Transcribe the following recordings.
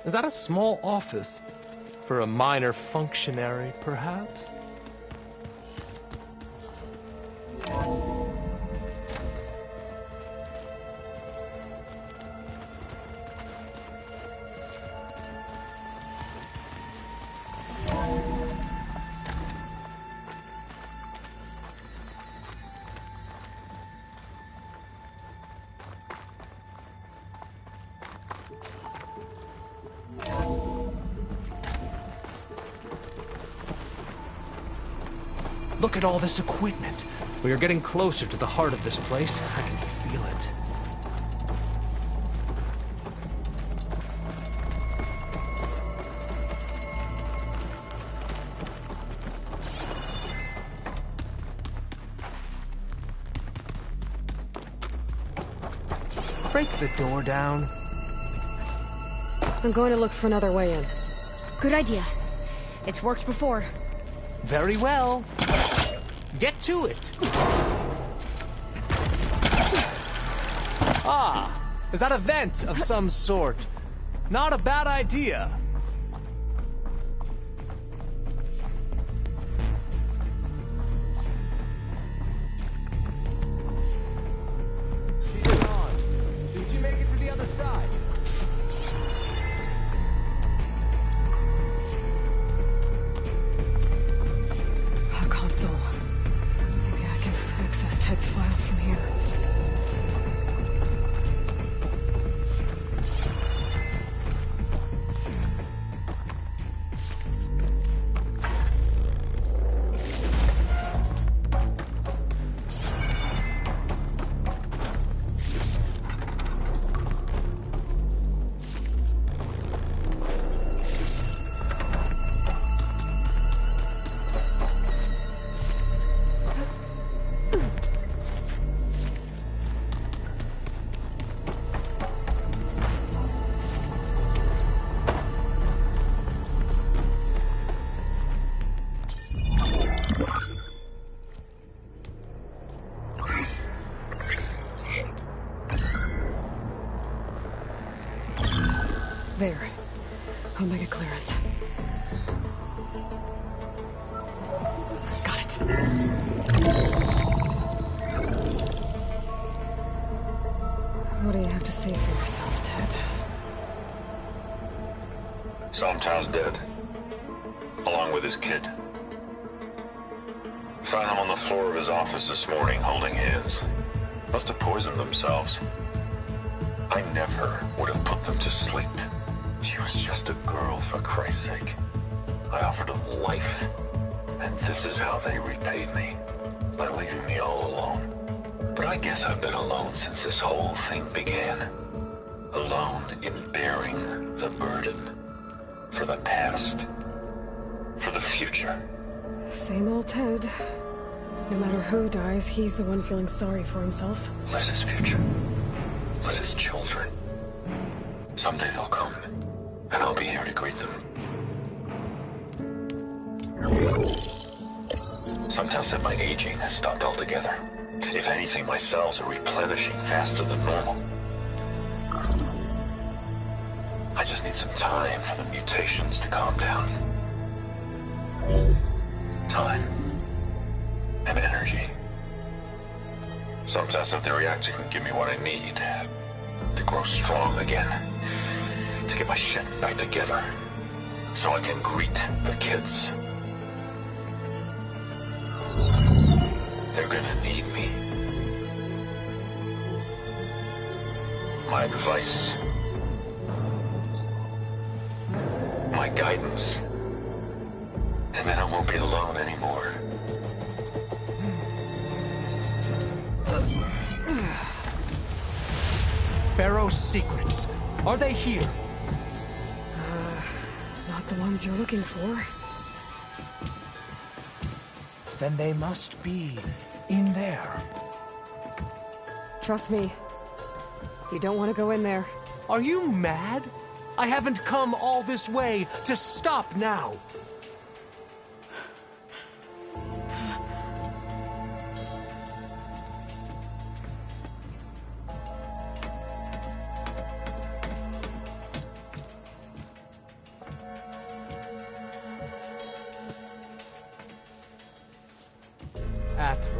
Is that a small office? For a minor functionary, perhaps? Look at all this equipment. We are getting closer to the heart of this place. I can feel it. Break the door down. I'm going to look for another way in. Good idea. It's worked before. Very well. Get to it. Ah, is that a vent of some sort? Not a bad idea. Did you make it to the other side? A console. Maybe I can access Ted's files from here. There. Omega clearance. Got it. What do you have to say for yourself, Ted? Somtow's dead. Along with his kid. Found him on the floor of his office this morning, holding hands. Must have poisoned themselves. I never would have put them to sleep. She was just a girl, for Christ's sake. I offered them life, and this is how they repaid me, by leaving me all alone. But I guess I've been alone since this whole thing began. Alone in bearing the burden. For the past. For the future. Same old Ted. No matter who dies, he's the one feeling sorry for himself. Liz's future. Liz's children. Someday they'll come. And I'll be here to greet them. Sometimes said my aging has stopped altogether. If anything, my cells are replenishing faster than normal. I just need some time for the mutations to calm down. Time. And energy. Sometimes if the reactor can give me what I need to grow strong again. To get my shit back together, so I can greet the kids. They're gonna need me. My advice. My guidance. And then I won't be alone anymore. Pharaoh's secrets. Are they here? Not the ones you're looking for. Then they must be in there. Trust me. You don't want to go in there. Are you mad? I haven't come all this way to stop now.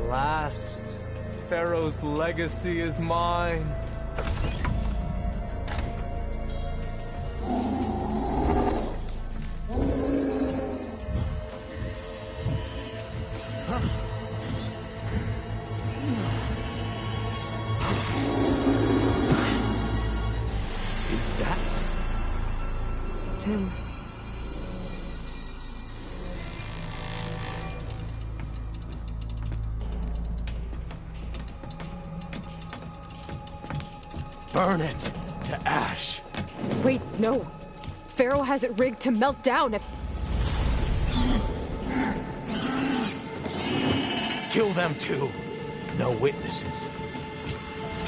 last, Pharaoh's legacy is mine. Is that? It's him. Burn it to ash. Wait, no. Pharaoh has it rigged to melt down if... Kill them too. No witnesses.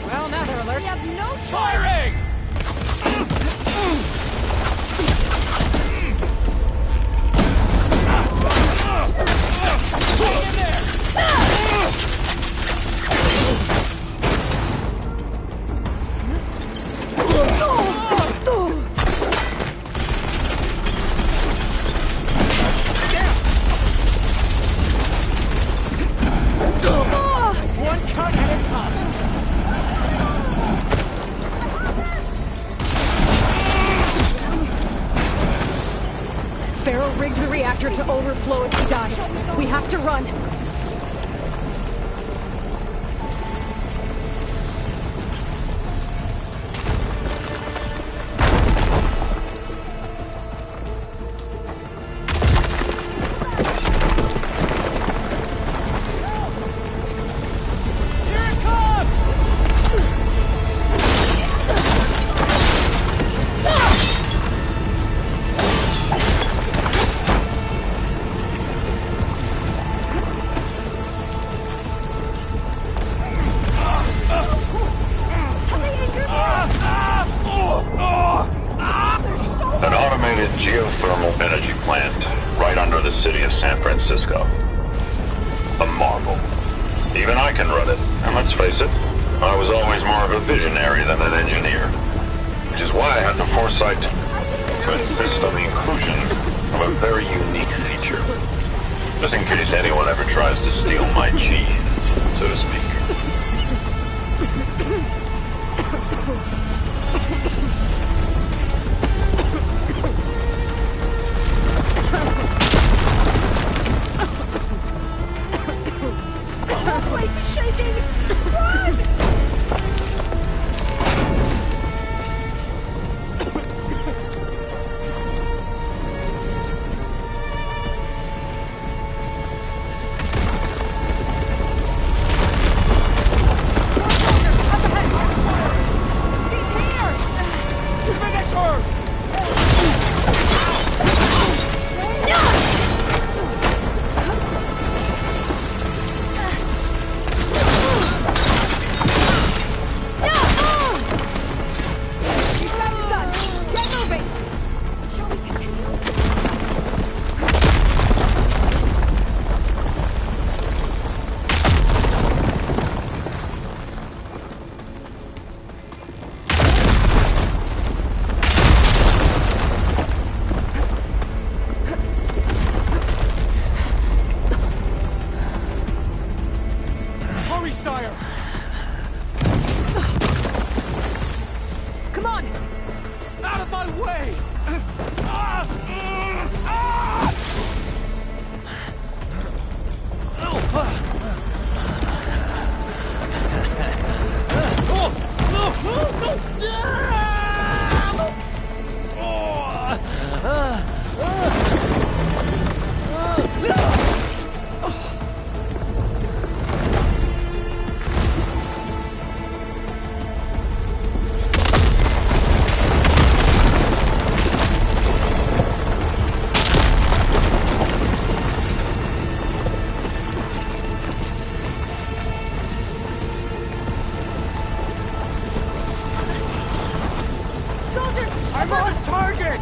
Well, now they're alert. We have no choice! Firing! Hang in there! One cut at a time. Pharaoh rigged the reactor to overflow if he dies. We have to run. Here it comes! An automated geothermal energy plant right under the city of San Francisco. A marvel. Even I can run it, and let's face it, I was always more of a visionary than an engineer. Which is why I had the foresight to insist on the inclusion of a very unique feature. Just in case anyone ever tries to steal my cheese, so to speak. The place is shaking! Run! Finish her! Get moving! Shall we continue? Hurry, sire! Come on! Out of my way! Soldiers! I'm on target!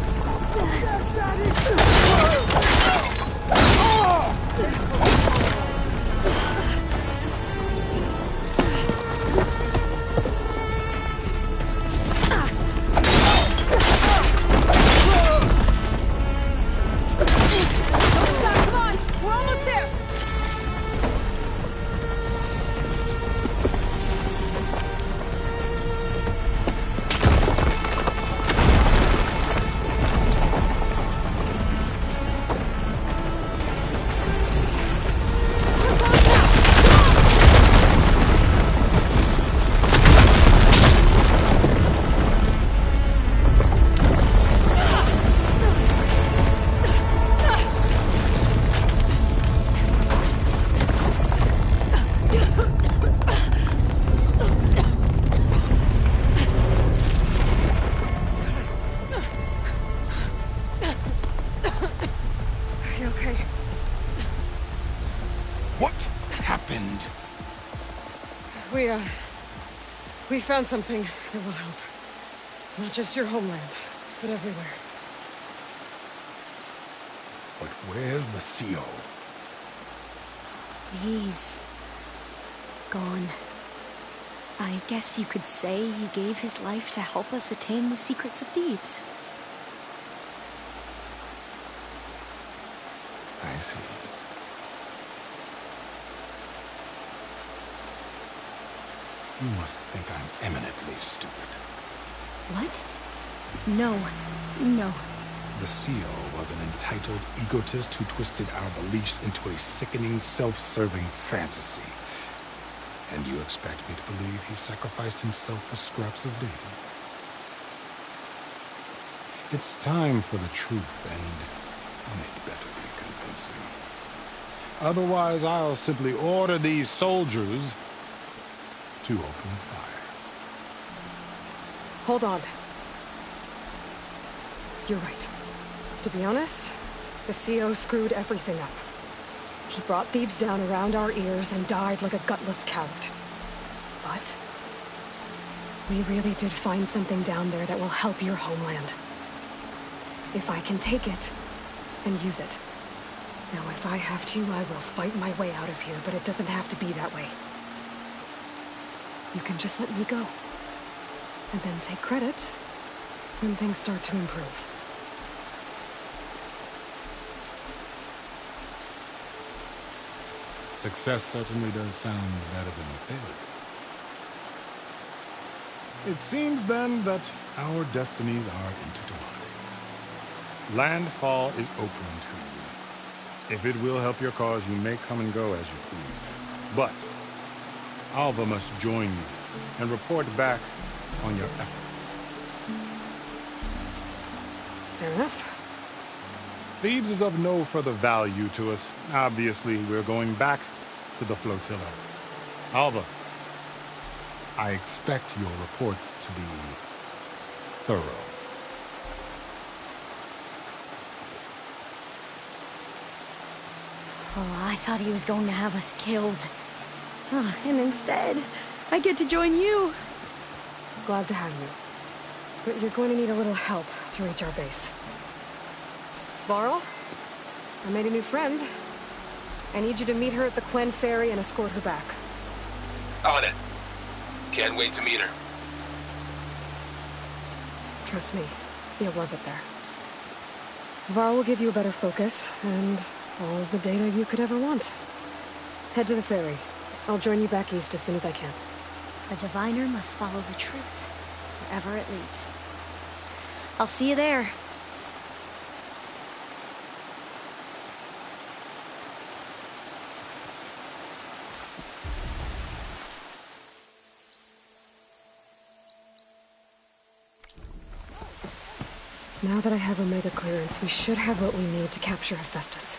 Come on! We're almost there! We found something that will help. Not just your homeland, but everywhere. But where's the CO? He's gone. I guess you could say he gave his life to help us attain the secrets of Thebes. I see. You must think I'm eminently stupid. What? No. No. The CO was an entitled egotist who twisted our beliefs into a sickening, self-serving fantasy. And you expect me to believe he sacrificed himself for scraps of data? It's time for the truth, and it better be convincing. Otherwise, I'll simply order these soldiers to open fire. Hold on. You're right. To be honest, the CO screwed everything up. He brought Thebes down around our ears and died like a gutless coward. But we really did find something down there that will help your homeland. If I can take it and use it. Now, if I have to, I will fight my way out of here, but it doesn't have to be that way. You can just let me go. And then take credit when things start to improve. Success certainly does sound better than failure. It seems then that our destinies are intertwined. Landfall is open to you. If it will help your cause, you may come and go as you please. But Alva must join you and report back on your efforts. Fair enough. Thebes is of no further value to us. Obviously, we're going back to the flotilla. Alva, I expect your reports to be thorough. Oh, I thought he was going to have us killed. And instead, I get to join you. Glad to have you. But you're going to need a little help to reach our base. Varl, I made a new friend. I need you to meet her at the Quen Ferry and escort her back. On it. Can't wait to meet her. Trust me, you'll love it there. Varl will give you a better focus, and all of the data you could ever want. Head to the ferry. I'll join you back east as soon as I can. A diviner must follow the truth, wherever it leads. I'll see you there. Now that I have Omega clearance, we should have what we need to capture Hephaestus.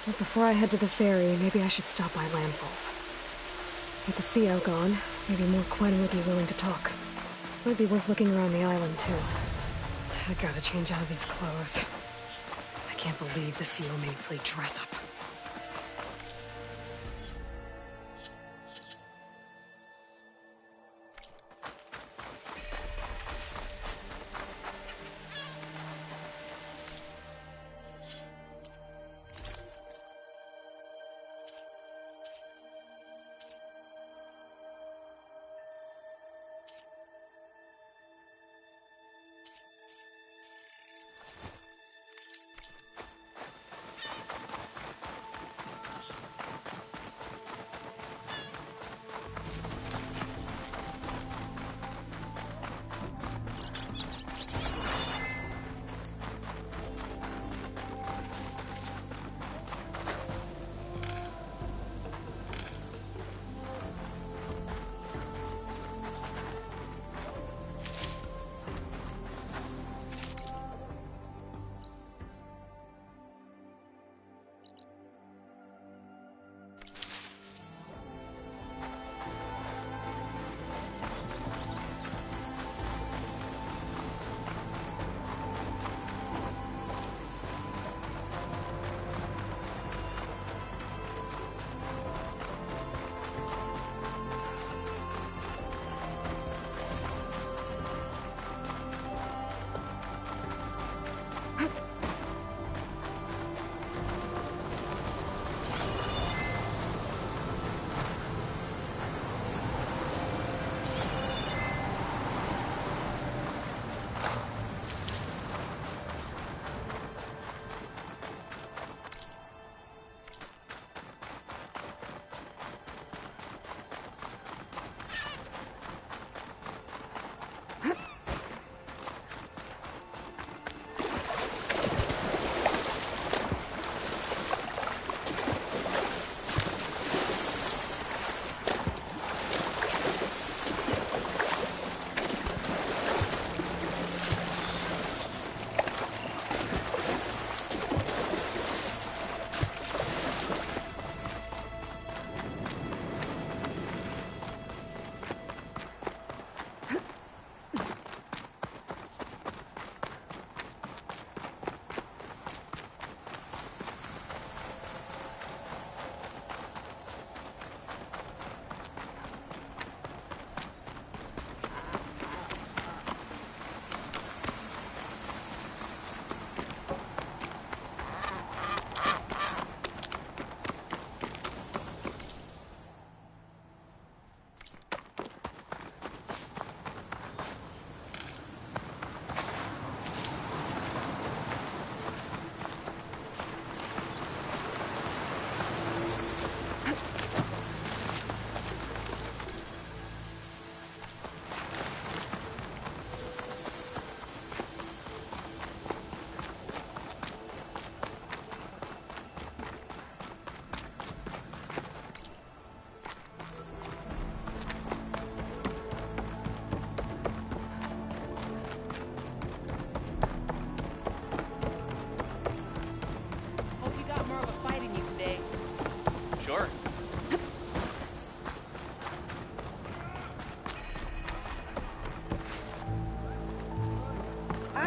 But before I head to the ferry, maybe I should stop by Landfall. With the CO gone, maybe more Quen would be willing to talk. Might be worth looking around the island, too. I gotta change out of these clothes. I can't believe the CO made me play dress up.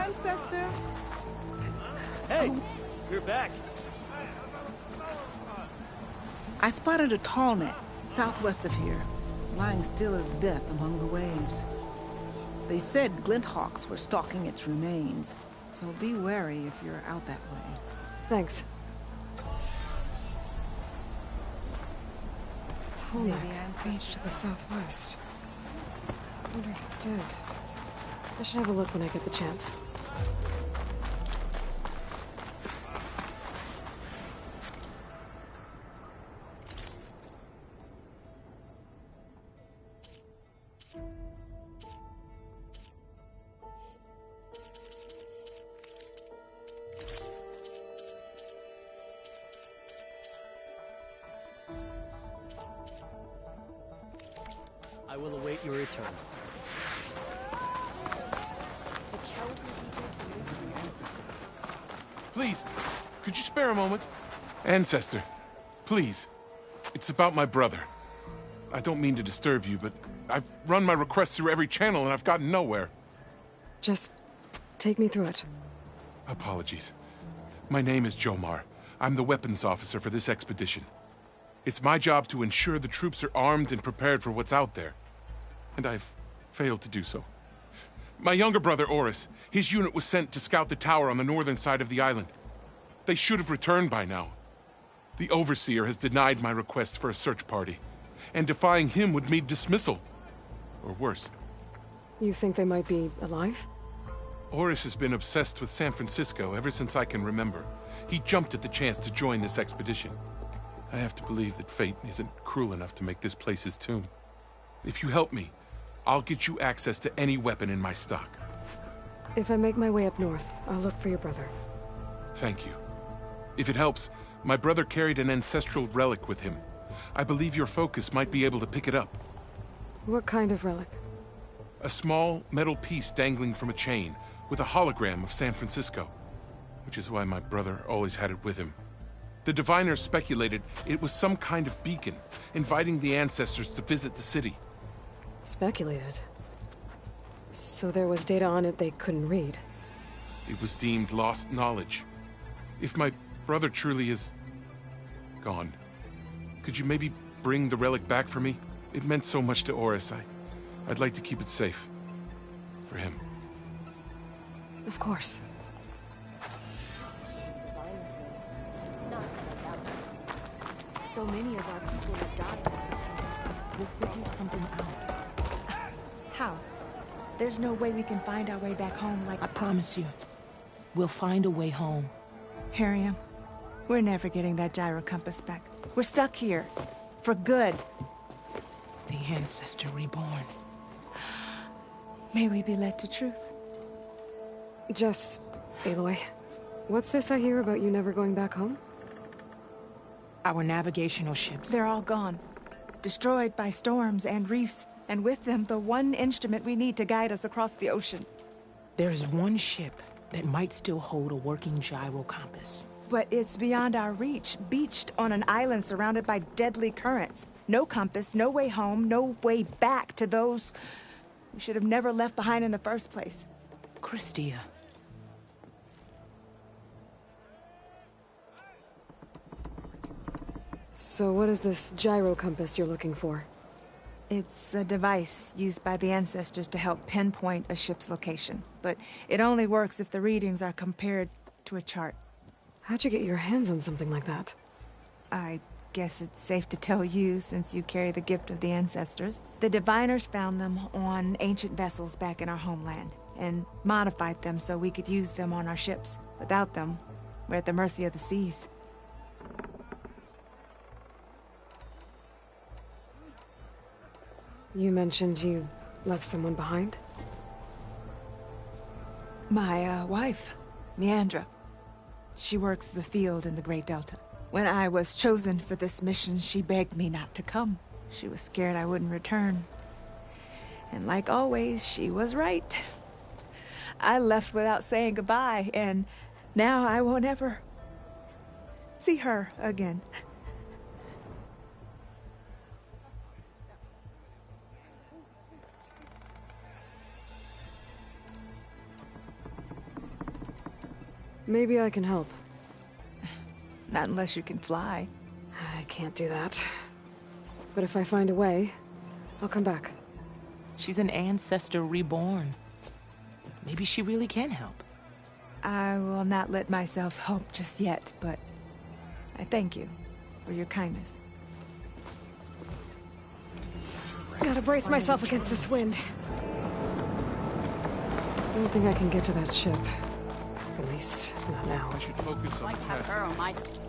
ancestor. Hey, you're back. I spotted a tall net, southwest of here, lying still as death among the waves. They said Glinthawks were stalking its remains, so be wary if you're out that way. Thanks. Tallneck, beach to the southwest. I wonder if it's dead. I should have a look when I get the chance. I will await your return. Please, could you spare a moment? Ancestor, please. It's about my brother. I don't mean to disturb you, but I've run my requests through every channel and I've gotten nowhere. Just take me through it. Apologies. My name is Jomar. I'm the weapons officer for this expedition. It's my job to ensure the troops are armed and prepared for what's out there. And I've failed to do so. My younger brother, Oris, his unit was sent to scout the tower on the northern side of the island. They should have returned by now. The Overseer has denied my request for a search party, and defying him would mean dismissal. Or worse. You think they might be alive? Oris has been obsessed with San Francisco ever since I can remember. He jumped at the chance to join this expedition. I have to believe that fate isn't cruel enough to make this place his tomb. If you help me, I'll get you access to any weapon in my stock. If I make my way up north, I'll look for your brother. Thank you. If it helps, my brother carried an ancestral relic with him. I believe your focus might be able to pick it up. What kind of relic? A small metal piece dangling from a chain, with a hologram of San Francisco. Which is why my brother always had it with him. The diviners speculated it was some kind of beacon, inviting the ancestors to visit the city. Speculated? So there was data on it they couldn't read? It was deemed lost knowledge. If my brother truly is gone, could you maybe bring the relic back for me? It meant so much to Oris. I'd like to keep it safe. For him. Of course. So many of our people have died. We'll figure something out. How? There's no way we can find our way back home like... I promise you, we'll find a way home. Harriam, we're never getting that gyro compass back. We're stuck here. For good. The Ancestor reborn. May we be led to truth. Just, Aloy, what's this I hear about you never going back home? Our navigational ships. They're all gone. Destroyed by storms and reefs, and with them the one instrument we need to guide us across the ocean. There is one ship that might still hold a working gyro compass. But it's beyond our reach, beached on an island surrounded by deadly currents. No compass, no way home, no way back to those we should have never left behind in the first place. Christia. So what is this gyro compass you're looking for? It's a device used by the ancestors to help pinpoint a ship's location. But it only works if the readings are compared to a chart. How'd you get your hands on something like that? I guess it's safe to tell you, since you carry the gift of the ancestors. The diviners found them on ancient vessels back in our homeland, and modified them so we could use them on our ships. Without them, we're at the mercy of the seas. You mentioned you left someone behind? My, wife, Leandra. She works the field in the Great Delta. When I was chosen for this mission, she begged me not to come. She was scared I wouldn't return. And like always, she was right. I left without saying goodbye, and now I won't ever see her again. Maybe I can help. Not unless you can fly. I can't do that. But if I find a way, I'll come back. She's an ancestor reborn. Maybe she really can help. I will not let myself hope just yet, but I thank you for your kindness. Gotta brace myself against this wind. Don't think I can get to that ship. At least, not now. I should focus on the have her on my side.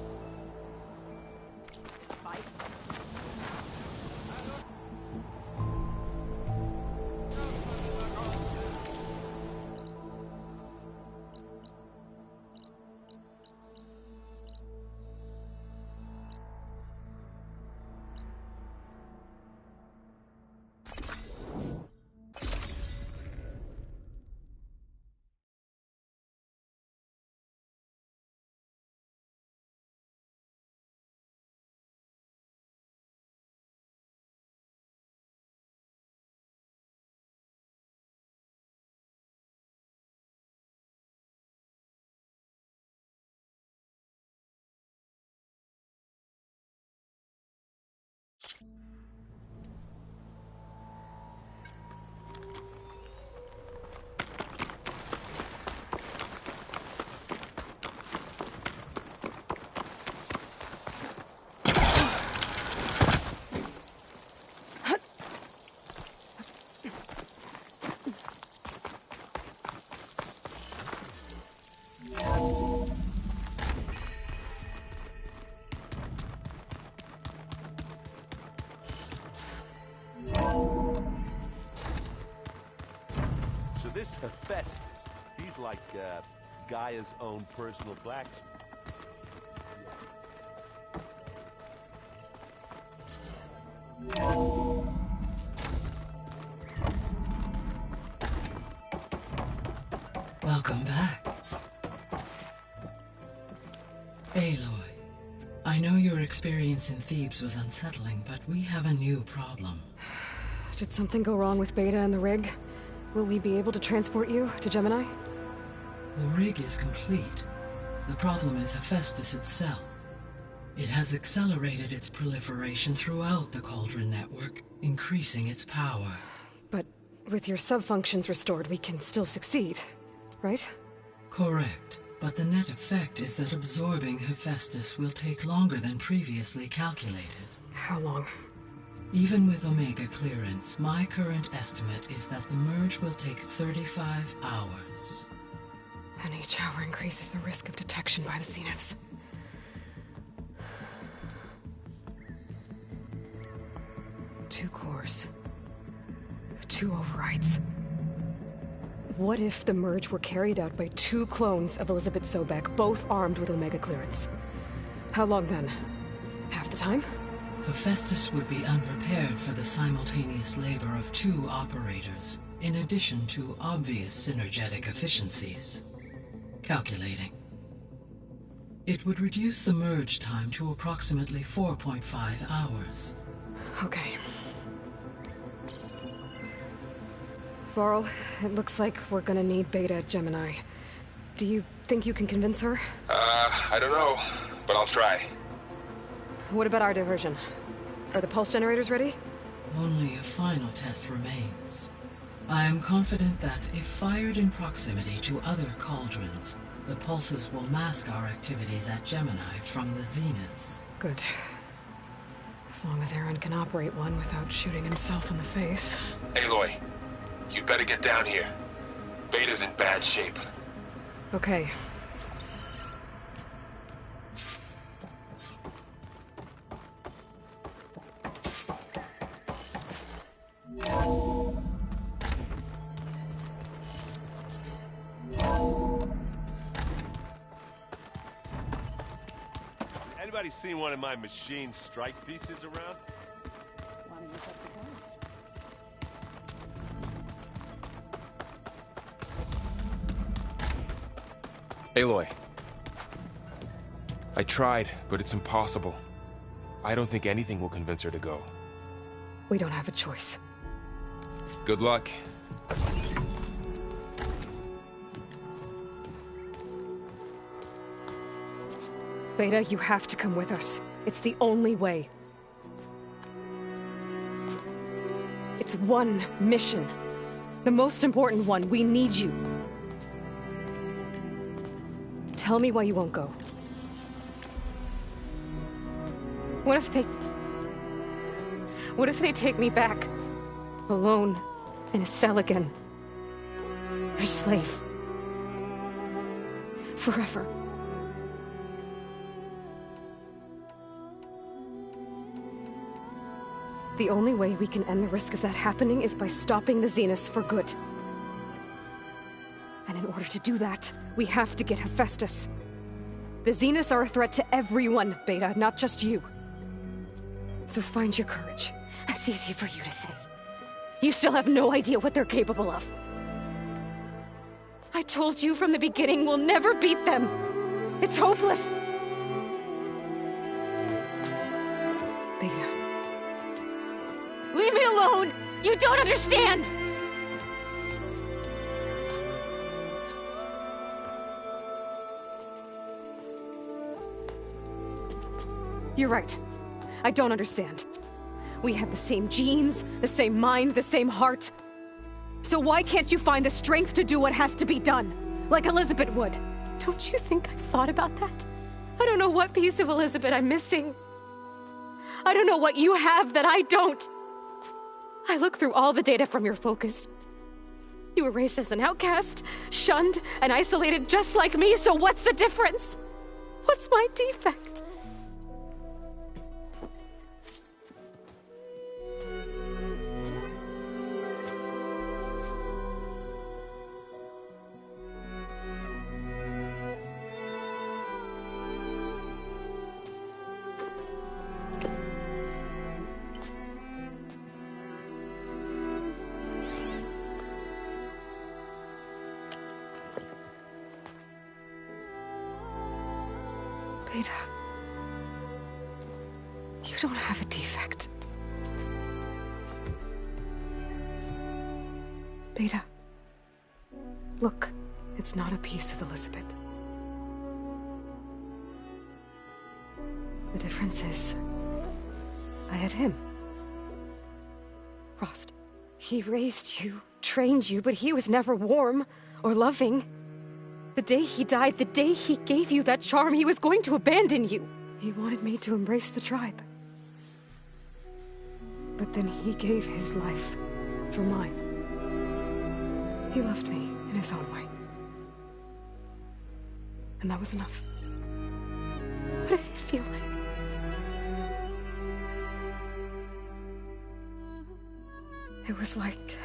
This Hephaestus, he's like Gaia's own personal blacksmith. Welcome back. Aloy, I know your experience in Thebes was unsettling, but we have a new problem. Did something go wrong with Beta and the rig? Will we be able to transport you to Gemini? The rig is complete. The problem is Hephaestus itself. It has accelerated its proliferation throughout the Cauldron network, increasing its power. But with your sub-functions restored, we can still succeed, right? Correct. But the net effect is that absorbing Hephaestus will take longer than previously calculated. How long? Even with Omega clearance, my current estimate is that the merge will take 35 hours. And each hour increases the risk of detection by the Zeniths. Two cores. Two overrides. What if the merge were carried out by two clones of Elizabeth Sobek, both armed with Omega clearance? How long then? Half the time? Hephaestus would be unprepared for the simultaneous labor of two operators, in addition to obvious synergetic efficiencies. Calculating. It would reduce the merge time to approximately 4.5 hours. Okay. Varl, it looks like we're gonna need Beta at Gemini. Do you think you can convince her? I don't know, but I'll try. What about our diversion? Are the pulse generators ready? Only a final test remains. I am confident that if fired in proximity to other cauldrons, the pulses will mask our activities at Gemini from the Zeniths. Good. As long as Aaron can operate one without shooting himself in the face. Aloy, you better get down here. Beta's in bad shape. Okay. Anybody seen one of my machine strike pieces around? Aloy. I tried, but it's impossible. I don't think anything will convince her to go. We don't have a choice. Good luck. Beta, you have to come with us. It's the only way. It's one mission. The most important one. We need you. Tell me why you won't go. What if they take me back? Alone, in a cell again. A slave. Forever. The only way we can end the risk of that happening is by stopping the Zeniths for good. And in order to do that, we have to get Hephaestus. The Zeniths are a threat to everyone, Beta, not just you. So find your courage. That's easy for you to say. You still have no idea what they're capable of. I told you from the beginning, we'll never beat them. It's hopeless. Beta. Leave me alone! You don't understand! You're right. I don't understand. We have the same genes, the same mind, the same heart. So why can't you find the strength to do what has to be done? Like Elizabeth would. Don't you think I've thought about that? I don't know what piece of Elizabeth I'm missing. I don't know what you have that I don't. I look through all the data from your Focus. You were raised as an outcast, shunned, and isolated just like me, so what's the difference? What's my defect? Beta, you don't have a defect. Beta, look, it's not a piece of Elizabeth. The difference is, I had him. Frost. He raised you, trained you, but he was never warm or loving. The day he died, the day he gave you that charm, he was going to abandon you. He wanted me to embrace the tribe. But then he gave his life for mine. He loved me in his own way. And that was enough. What did it feel like? It was like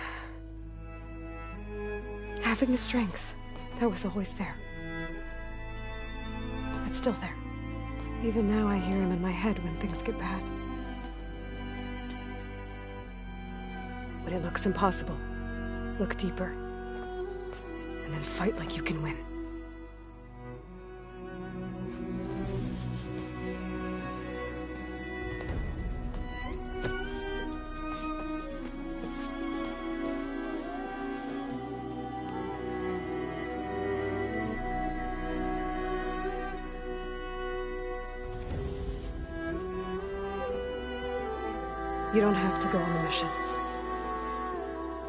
having the strength that was always there. It's still there. Even now I hear him in my head when things get bad. When it looks impossible, look deeper. And then fight like you can win. You don't have to go on the mission.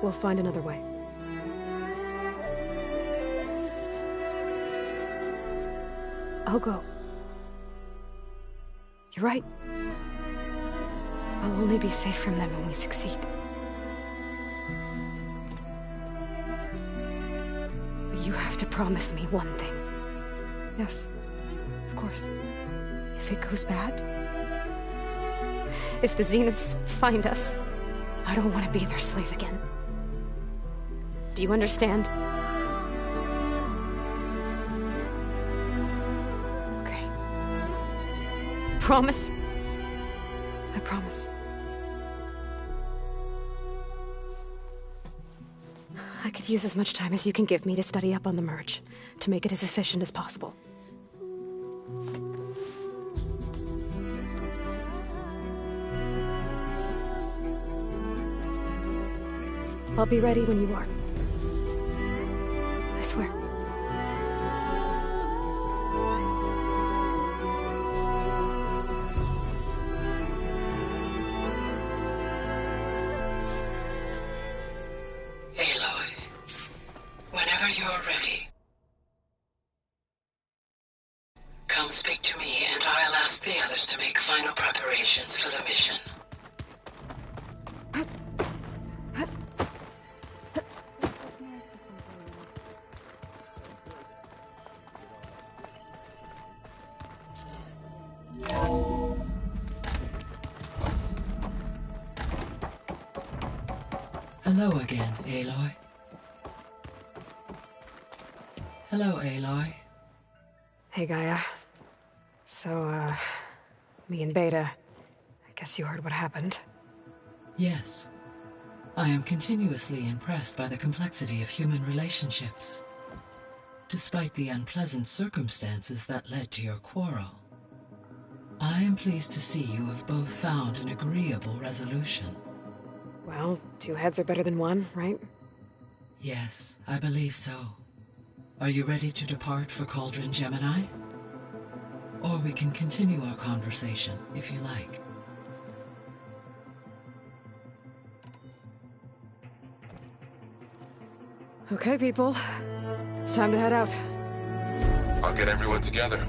We'll find another way. I'll go. You're right. I'll only be safe from them when we succeed. But you have to promise me one thing. Yes, of course. If it goes bad, if the Zeniths find us, I don't want to be their slave again. Do you understand? Okay. Promise? I promise. I could use as much time as you can give me to study up on the merge, to make it as efficient as possible. I'll be ready when you are. I swear. Come speak to me, and I'll ask the others to make final preparations for the mission. Hello again, Aloy. Hello, Aloy. Hey, Gaia. So, me and Beta, I guess you heard what happened. Yes. I am continuously impressed by the complexity of human relationships. Despite the unpleasant circumstances that led to your quarrel, I am pleased to see you have both found an agreeable resolution. Well, 2 heads are better than 1, right? Yes, I believe so. Are you ready to depart for Cauldron Gemini? Or we can continue our conversation, if you like. Okay, people. It's time to head out. I'll get everyone together.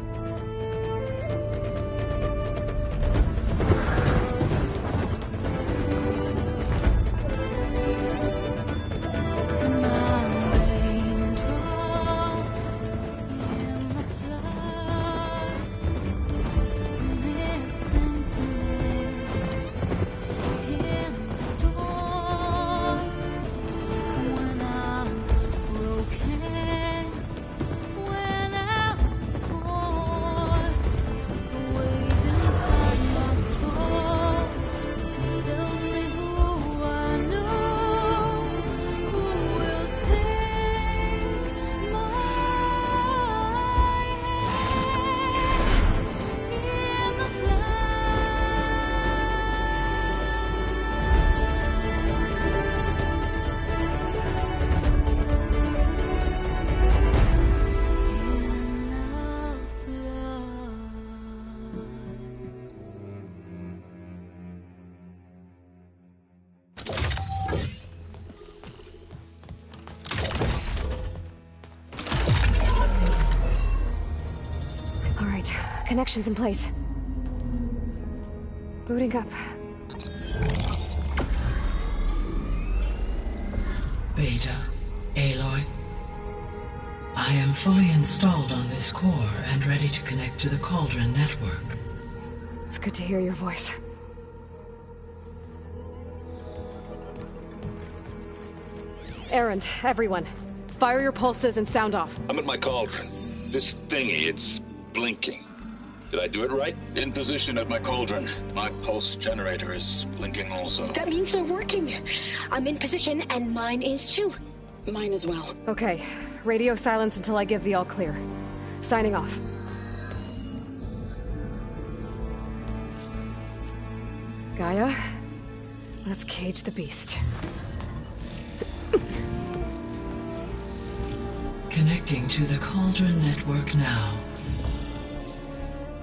Connections in place. Booting up. Beta, Aloy. I am fully installed on this core and ready to connect to the Cauldron network. It's good to hear your voice. Erend, everyone. Fire your pulses and sound off. I'm at my cauldron. This thingy, it's blinking. Did I do it right? In position at my cauldron. My pulse generator is blinking also. That means they're working. I'm in position, and mine is too. Mine as well. Okay. Radio silence until I give the all clear. Signing off. Gaia, let's cage the beast. Connecting to the Cauldron network now.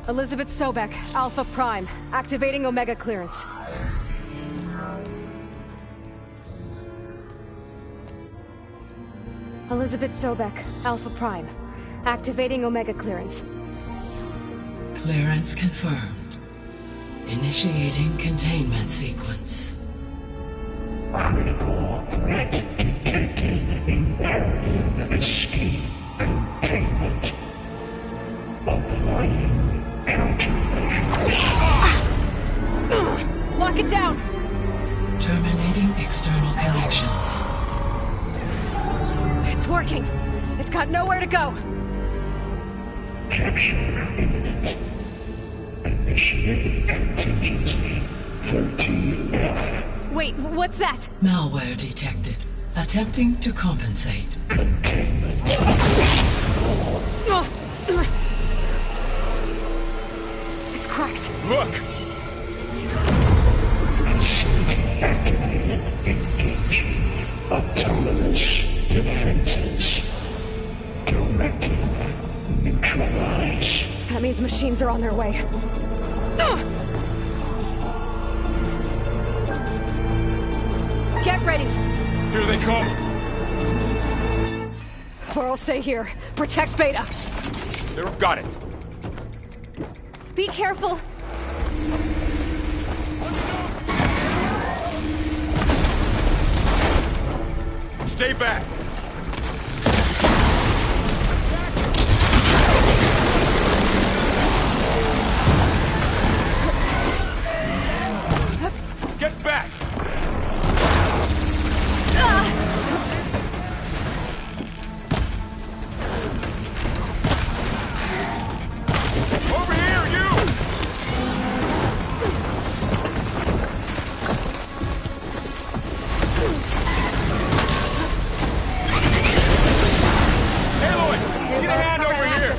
Elizabeth Sobek, Alpha Prime, activating Omega clearance. Elizabeth Sobek, Alpha Prime, activating Omega clearance. Clearance confirmed. Initiating containment sequence. Critical threat detected. Imperative escape containment. Applying countermeasures. Lock it down! Terminating external connections. It's working. It's got nowhere to go. Capture imminent. Initiating contingency 13F. Wait, what's that? Malware detected. Attempting to compensate. Containment. It's cracked. Look! Facility activated. Engaging autonomous defenses. Directive neutralize. That means machines are on their way. Get ready! Here they come! Varl, stay here. Protect Beta. Got it. Be careful! Stay back! Get back! Over here, you! Aloy! Get a hand over here!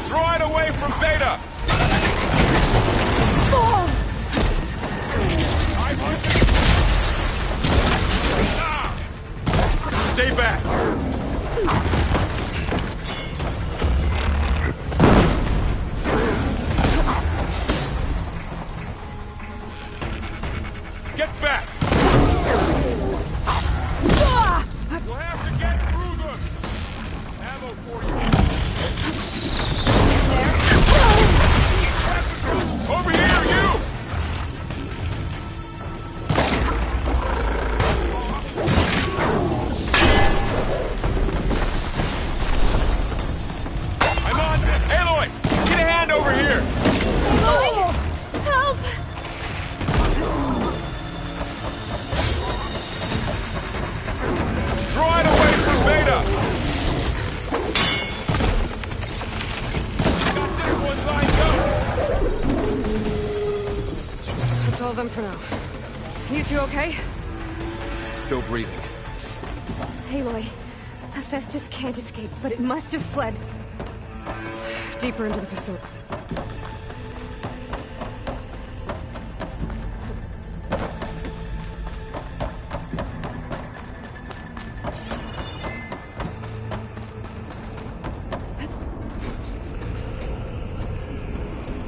Draw it away from Beta! Stay back! Get back! We'll have to get through them! Ammo for you! Over here, you! I'm on this! Aloy! Get a hand over here! Help! Draw it away from Beta! Got this one lined up! That's all of them for now. You two okay? Still breathing. Aloy, Hephaestus can't escape, but it must have fled. Deeper into the facility.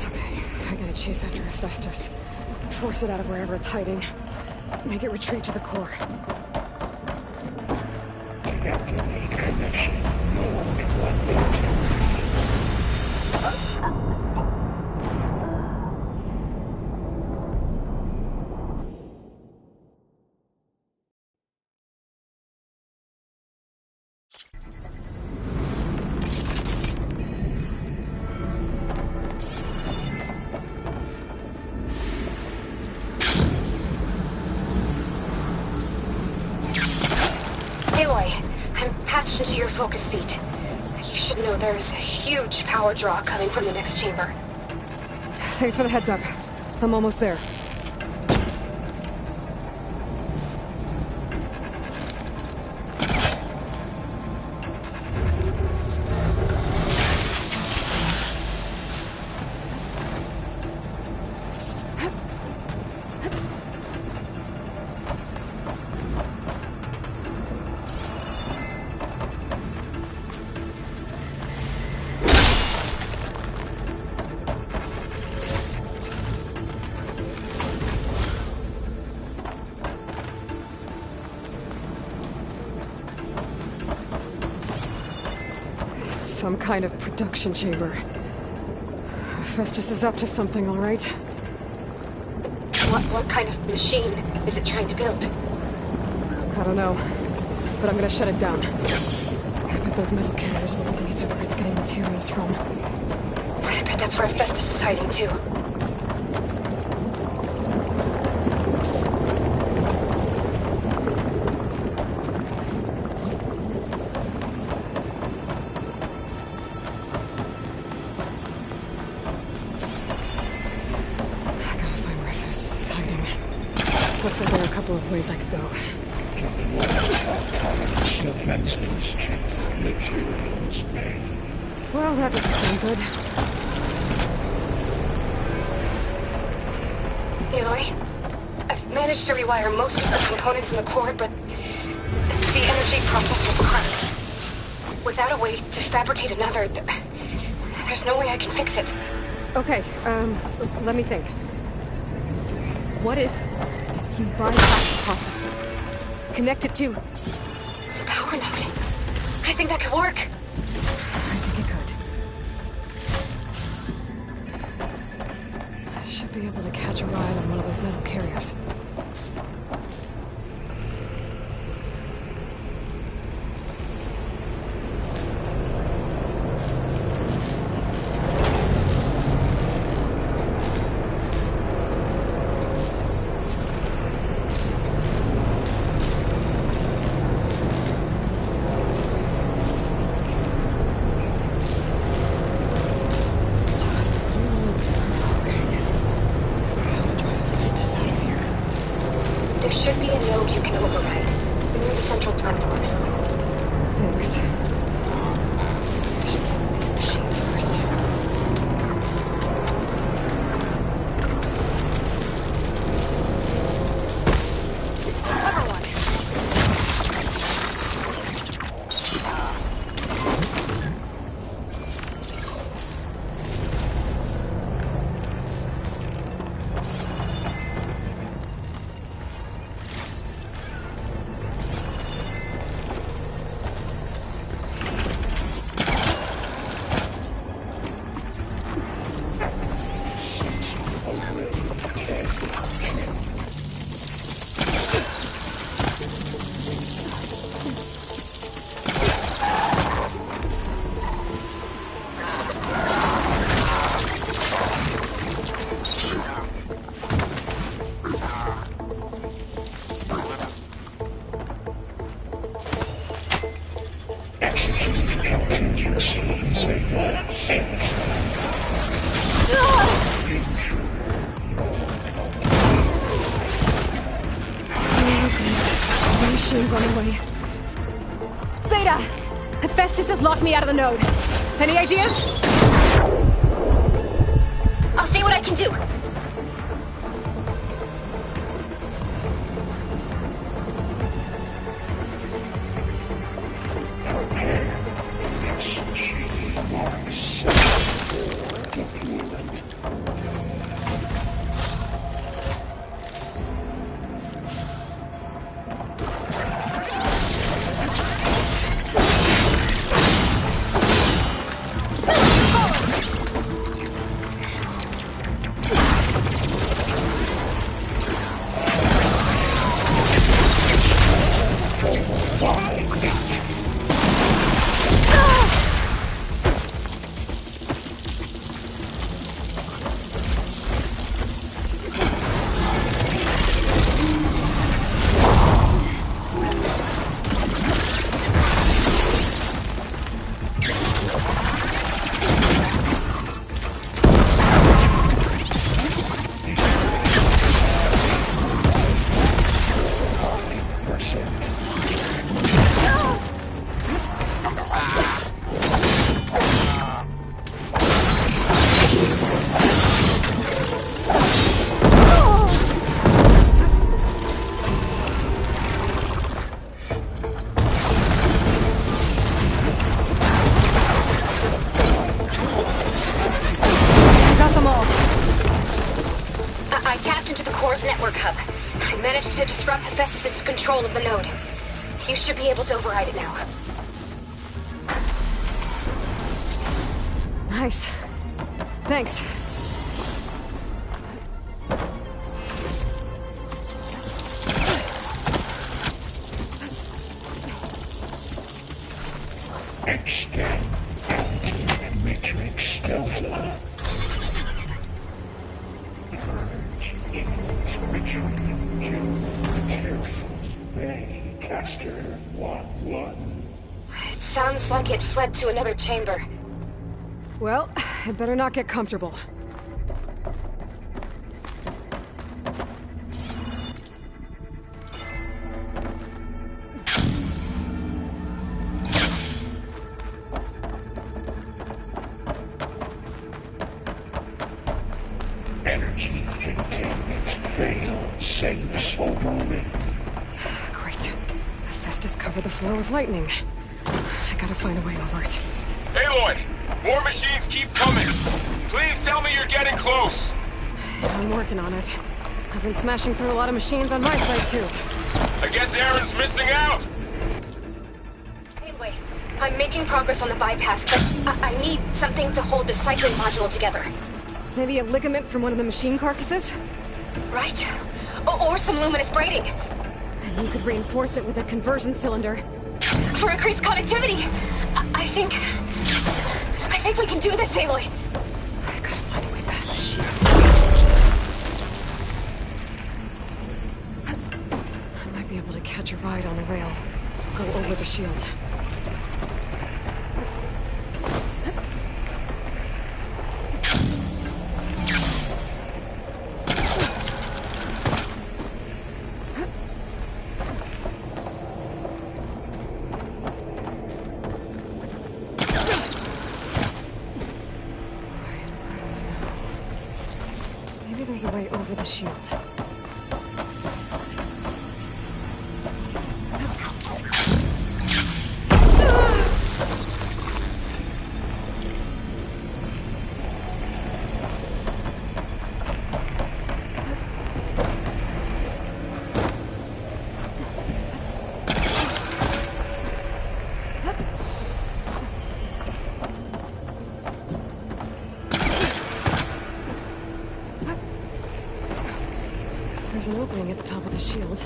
Okay, I gotta chase after Hephaestus. Force it out of wherever it's hiding. Make it retreat to the core. Calculate connection. Node 118. Aloy, I'm patched into your focus feed. You should know there's a huge power draw coming from the next chamber. Thanks for the heads up. I'm almost there. Some kind of production chamber. Hephaestus is up to something, all right? What kind of machine is it trying to build? I don't know, but I'm gonna shut it down. I bet those metal cameras will lead to where it's getting materials from. I bet that's where Hephaestus is hiding too. Looks like there are a couple of ways I could go. Defenses check materials made. Well, that doesn't sound good. Aloy, I've managed to rewire most of the components in the core, but the energy processor's cracked. Without a way to fabricate another, There's no way I can fix it. Okay, let me think. What if you bypass the processor? Connect it to the power node. I think that could work. I think it could. I should be able to catch a ride on one of those metal carriers. Locked me out of the node. Any ideas? I'll see what I can do. Control of the node. You should be able to override it now. Nice. Thanks. Extend the Matrix Delta. Purge equals retreat to materials. Caster 1-1. It sounds like it fled to another chamber. Well, it better not get comfortable. Energy containment failed. Saves overrun. Great. Hephaestus covered the floor with lightning. I gotta find a way over it. Aloy, more machines keep coming. Please tell me you're getting close. I'm working on it. I've been smashing through a lot of machines on my side, too. I guess Aaron's missing out. Anyway, I'm making progress on the bypass, but I need something to hold the cycling module together. Maybe a ligament from one of the machine carcasses? Right? Or some luminous braiding. And you could reinforce it with a conversion cylinder. For increased connectivity! I think we can do this, Aloy. I gotta find a way past the shield. I might be able to catch a ride on a rail. Go over the shield. There's a way over the shield. There's an opening at the top of the shield.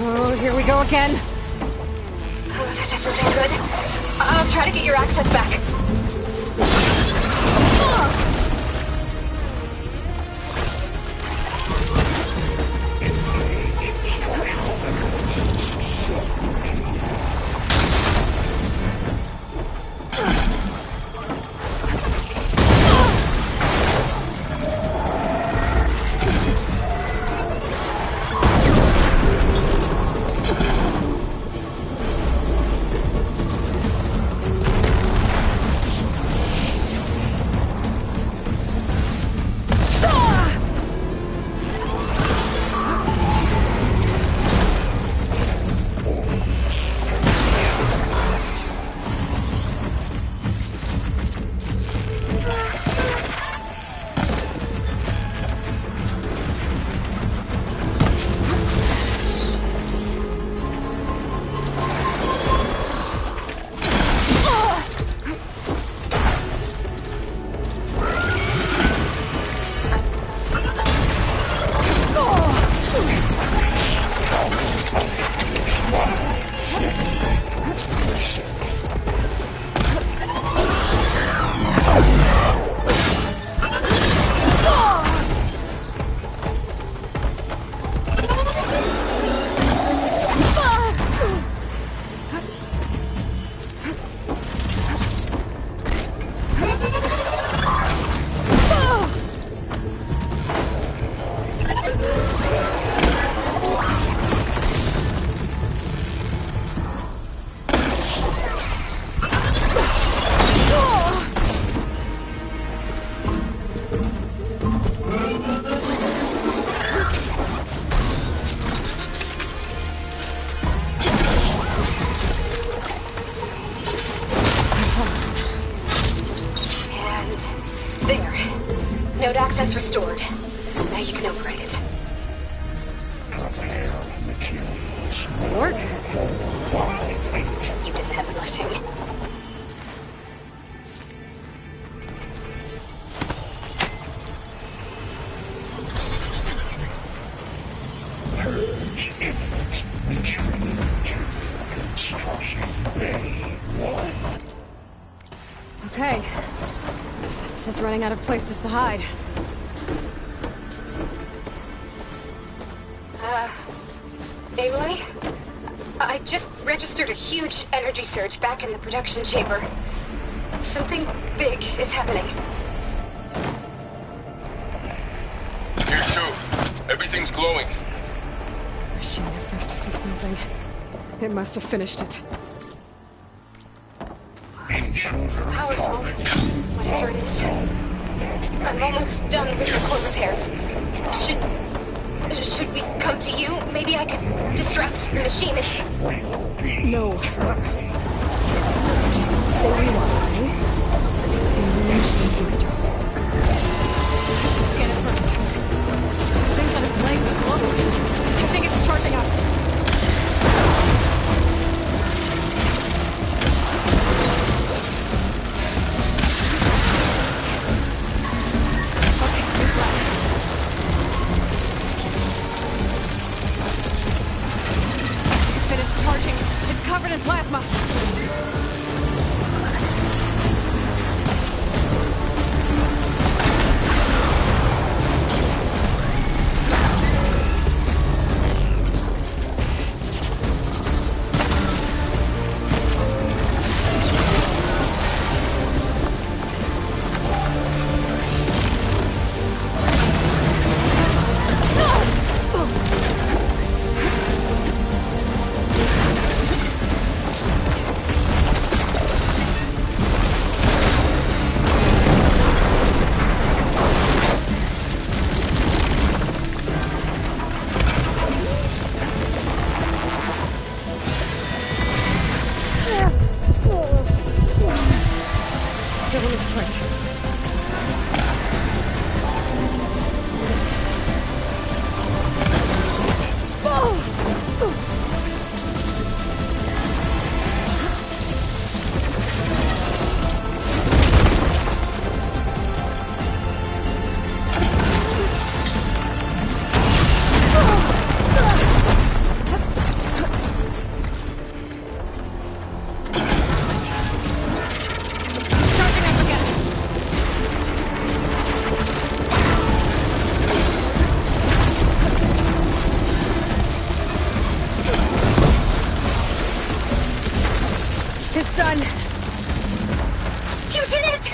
Oh, here we go again. Oh, that just isn't good. I'll try to get your access back. Node access restored. Now you can operate it. Prepare materials. Work? You did the heavy lifting. Purge imminent. Retreat to Construction Bay 1. Okay. Festus is running out of places to hide. Aloy? I just registered a huge energy surge back in the production chamber. Something big is happening. Here too. Everything's glowing. The machine that Festus was building. It must have finished it. Powerful. Whatever it is. I'm almost done with the core repairs. Should we come to you? Maybe I could distract the machine. No. Just stay where you are, okay? And the machine's my job. I should scan it first. This thing's on its legs and glowing. I think it's charging up. Covered in plasma. It's done. You did it!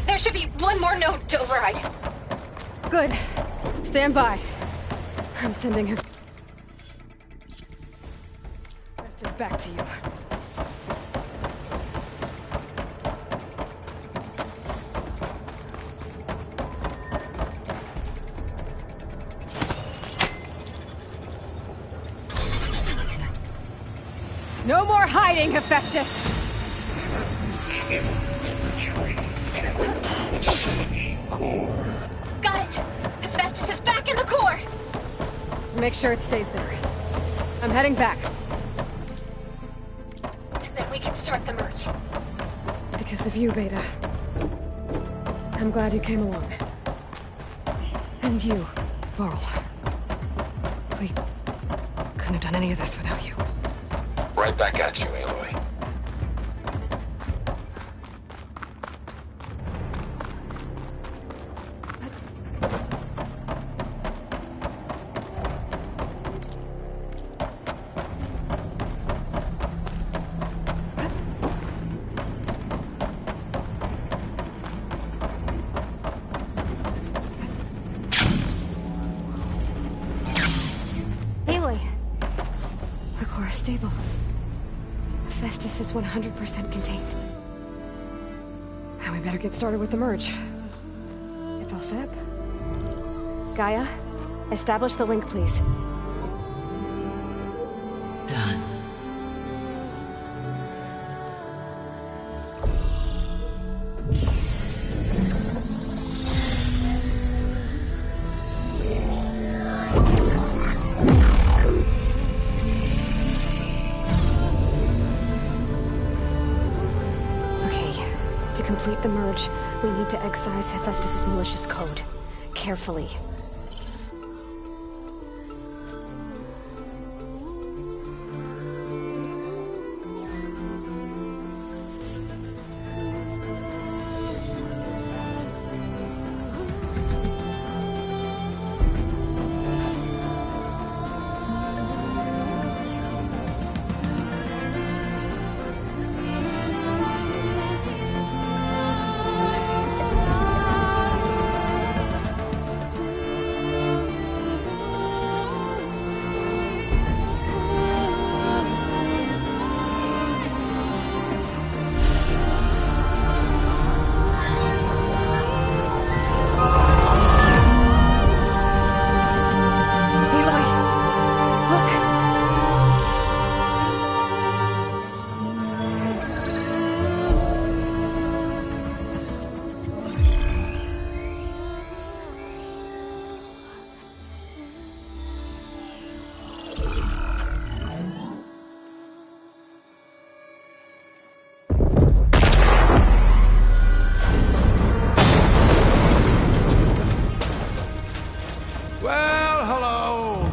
There should be one more node to override. Good. Stand by. I'm sending him. Festus back to you. No more hiding, Hephaestus! Got it! Hephaestus is back in the core! Make sure it stays there. I'm heading back. And then we can start the merge. Because of you, Beta. I'm glad you came along. And you, Varl. We couldn't have done any of this without you. Right back at you, Aloy. Aloy! The core is stable. Festus is 100% contained. Now we better get started with the merge. It's all set up. Gaia, establish the link, please. Done. complete the merge, we need to excise Hephaestus' malicious code. Carefully.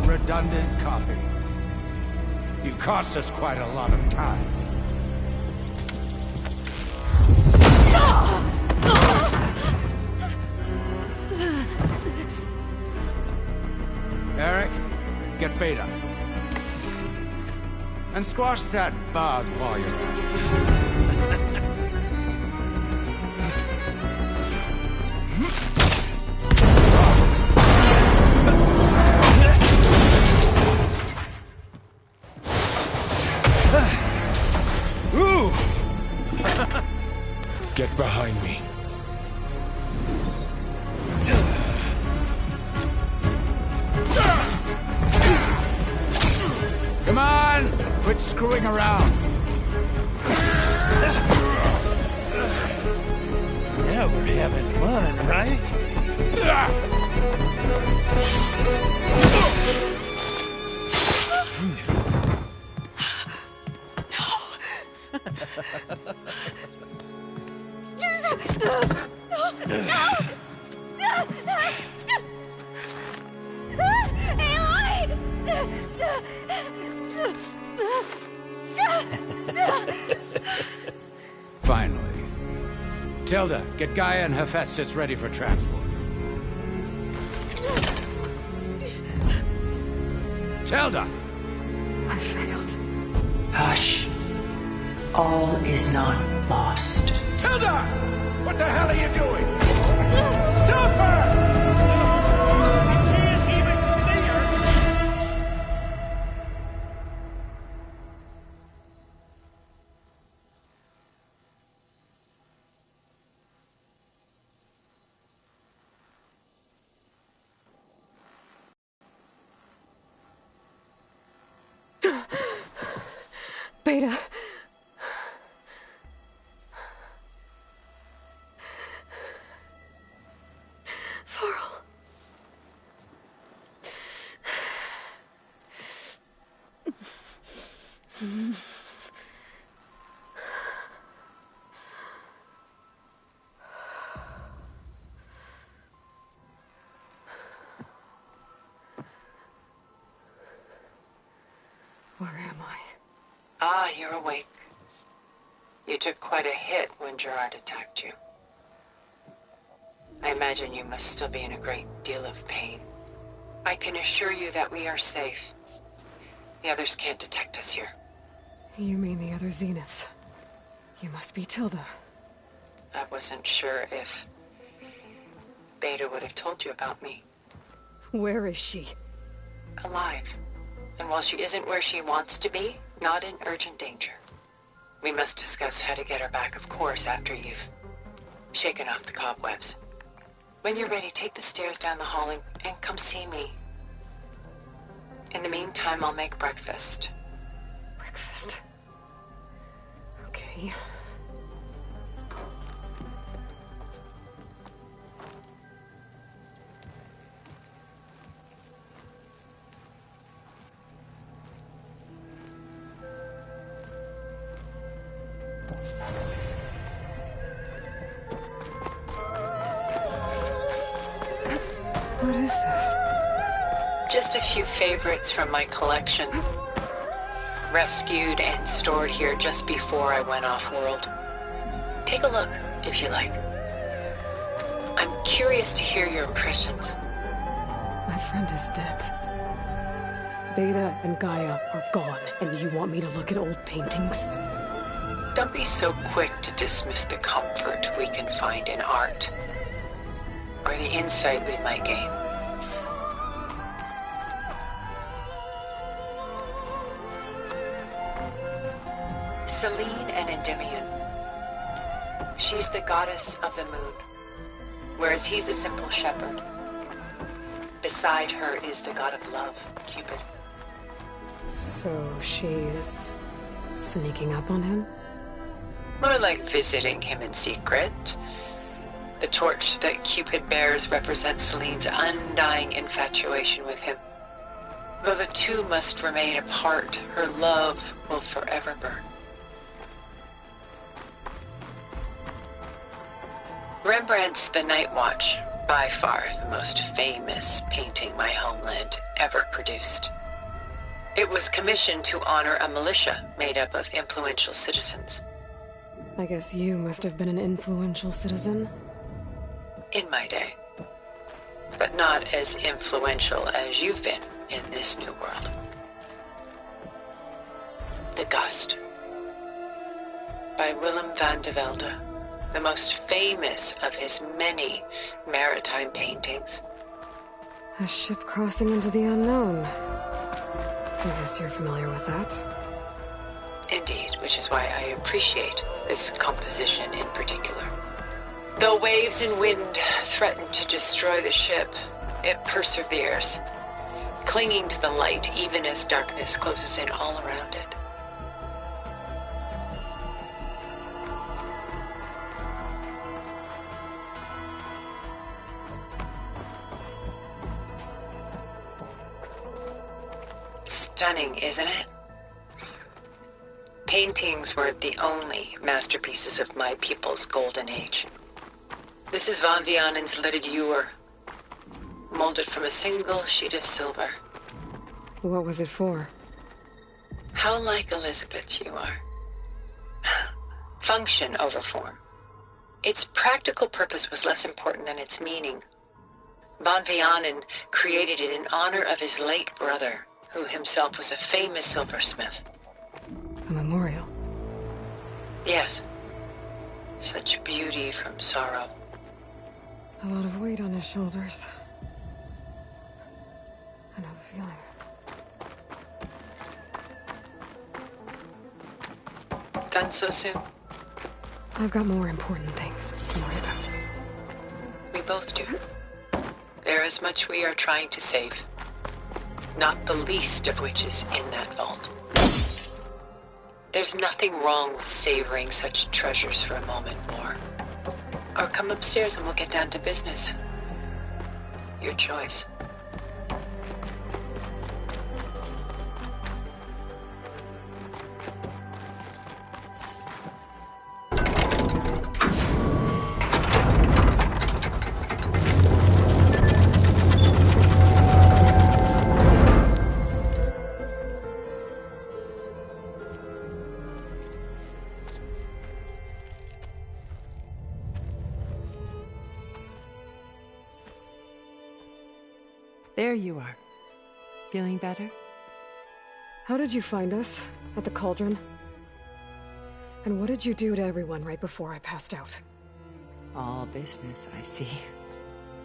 Redundant copy. You cost us quite a lot of time. Eric, get Beta. And squash that bug while you're at it. Get behind me. Come on! Quit screwing around. Yeah, we're having fun, right? Finally. Tilda, get Gaia and Hephaestus ready for transport. Tilda! I failed. Hush. All is not lost. Tilda! What the hell are you doing? Stop her! You can't even see her! Beta. Varl. Where am I? Ah, you're awake. You took quite a hit when Gerard attacked you. I imagine you must still be in a great deal of pain. I can assure you that we are safe. The others can't detect us here. You mean the other Zeniths? You must be Tilda. I wasn't sure if Beta would have told you about me. Where is she? Alive. And while she isn't where she wants to be, not in urgent danger. We must discuss how to get her back, of course, after you've shaken off the cobwebs. When you're ready, take the stairs down the hall and come see me. In the meantime, I'll make breakfast. Breakfast? Okay. What is this? Just a few favorites from my collection. Rescued and stored here just before I went off-world. Take a look, if you like. I'm curious to hear your impressions. My friend is dead. Beta and Gaia are gone, and you want me to look at old paintings? Don't be so quick to dismiss the comfort we can find in art, or the insight we might gain. Selene and Endymion. She's the goddess of the moon, whereas he's a simple shepherd. Beside her is the god of love, Cupid. So she's sneaking up on him? More like visiting him in secret. The torch that Cupid bears represents Selene's undying infatuation with him. Though the two must remain apart, her love will forever burn. Rembrandt's The Night Watch, by far the most famous painting my homeland ever produced. It was commissioned to honor a militia made up of influential citizens. I guess you must have been an influential citizen. In my day. But not as influential as you've been in this new world. The Gust, by Willem van de Velde, the most famous of his many maritime paintings. A ship crossing into the unknown. I guess you're familiar with that. Indeed, which is why I appreciate this composition in particular. Though waves and wind threaten to destroy the ship, it perseveres, clinging to the light even as darkness closes in all around it. Stunning, isn't it? Paintings were the only masterpieces of my people's golden age. This is Van Vianen's Lidded Ewer, molded from a single sheet of silver. What was it for? How like Elizabeth you are. Function over form. Its practical purpose was less important than its meaning. Van Vianen created it in honor of his late brother, who himself was a famous silversmith. A memorial? Yes. Such beauty from sorrow. A lot of weight on his shoulders. I know the feeling. Done so soon? I've got more important things to worry about. We both do. There is much we are trying to save. Not the least of which is in that vault. There's nothing wrong with savoring such treasures for a moment more. Or come upstairs and we'll get down to business. Your choice. There you are. Feeling better? How did you find us? At the Cauldron? And what did you do to everyone right before I passed out? All business, I see.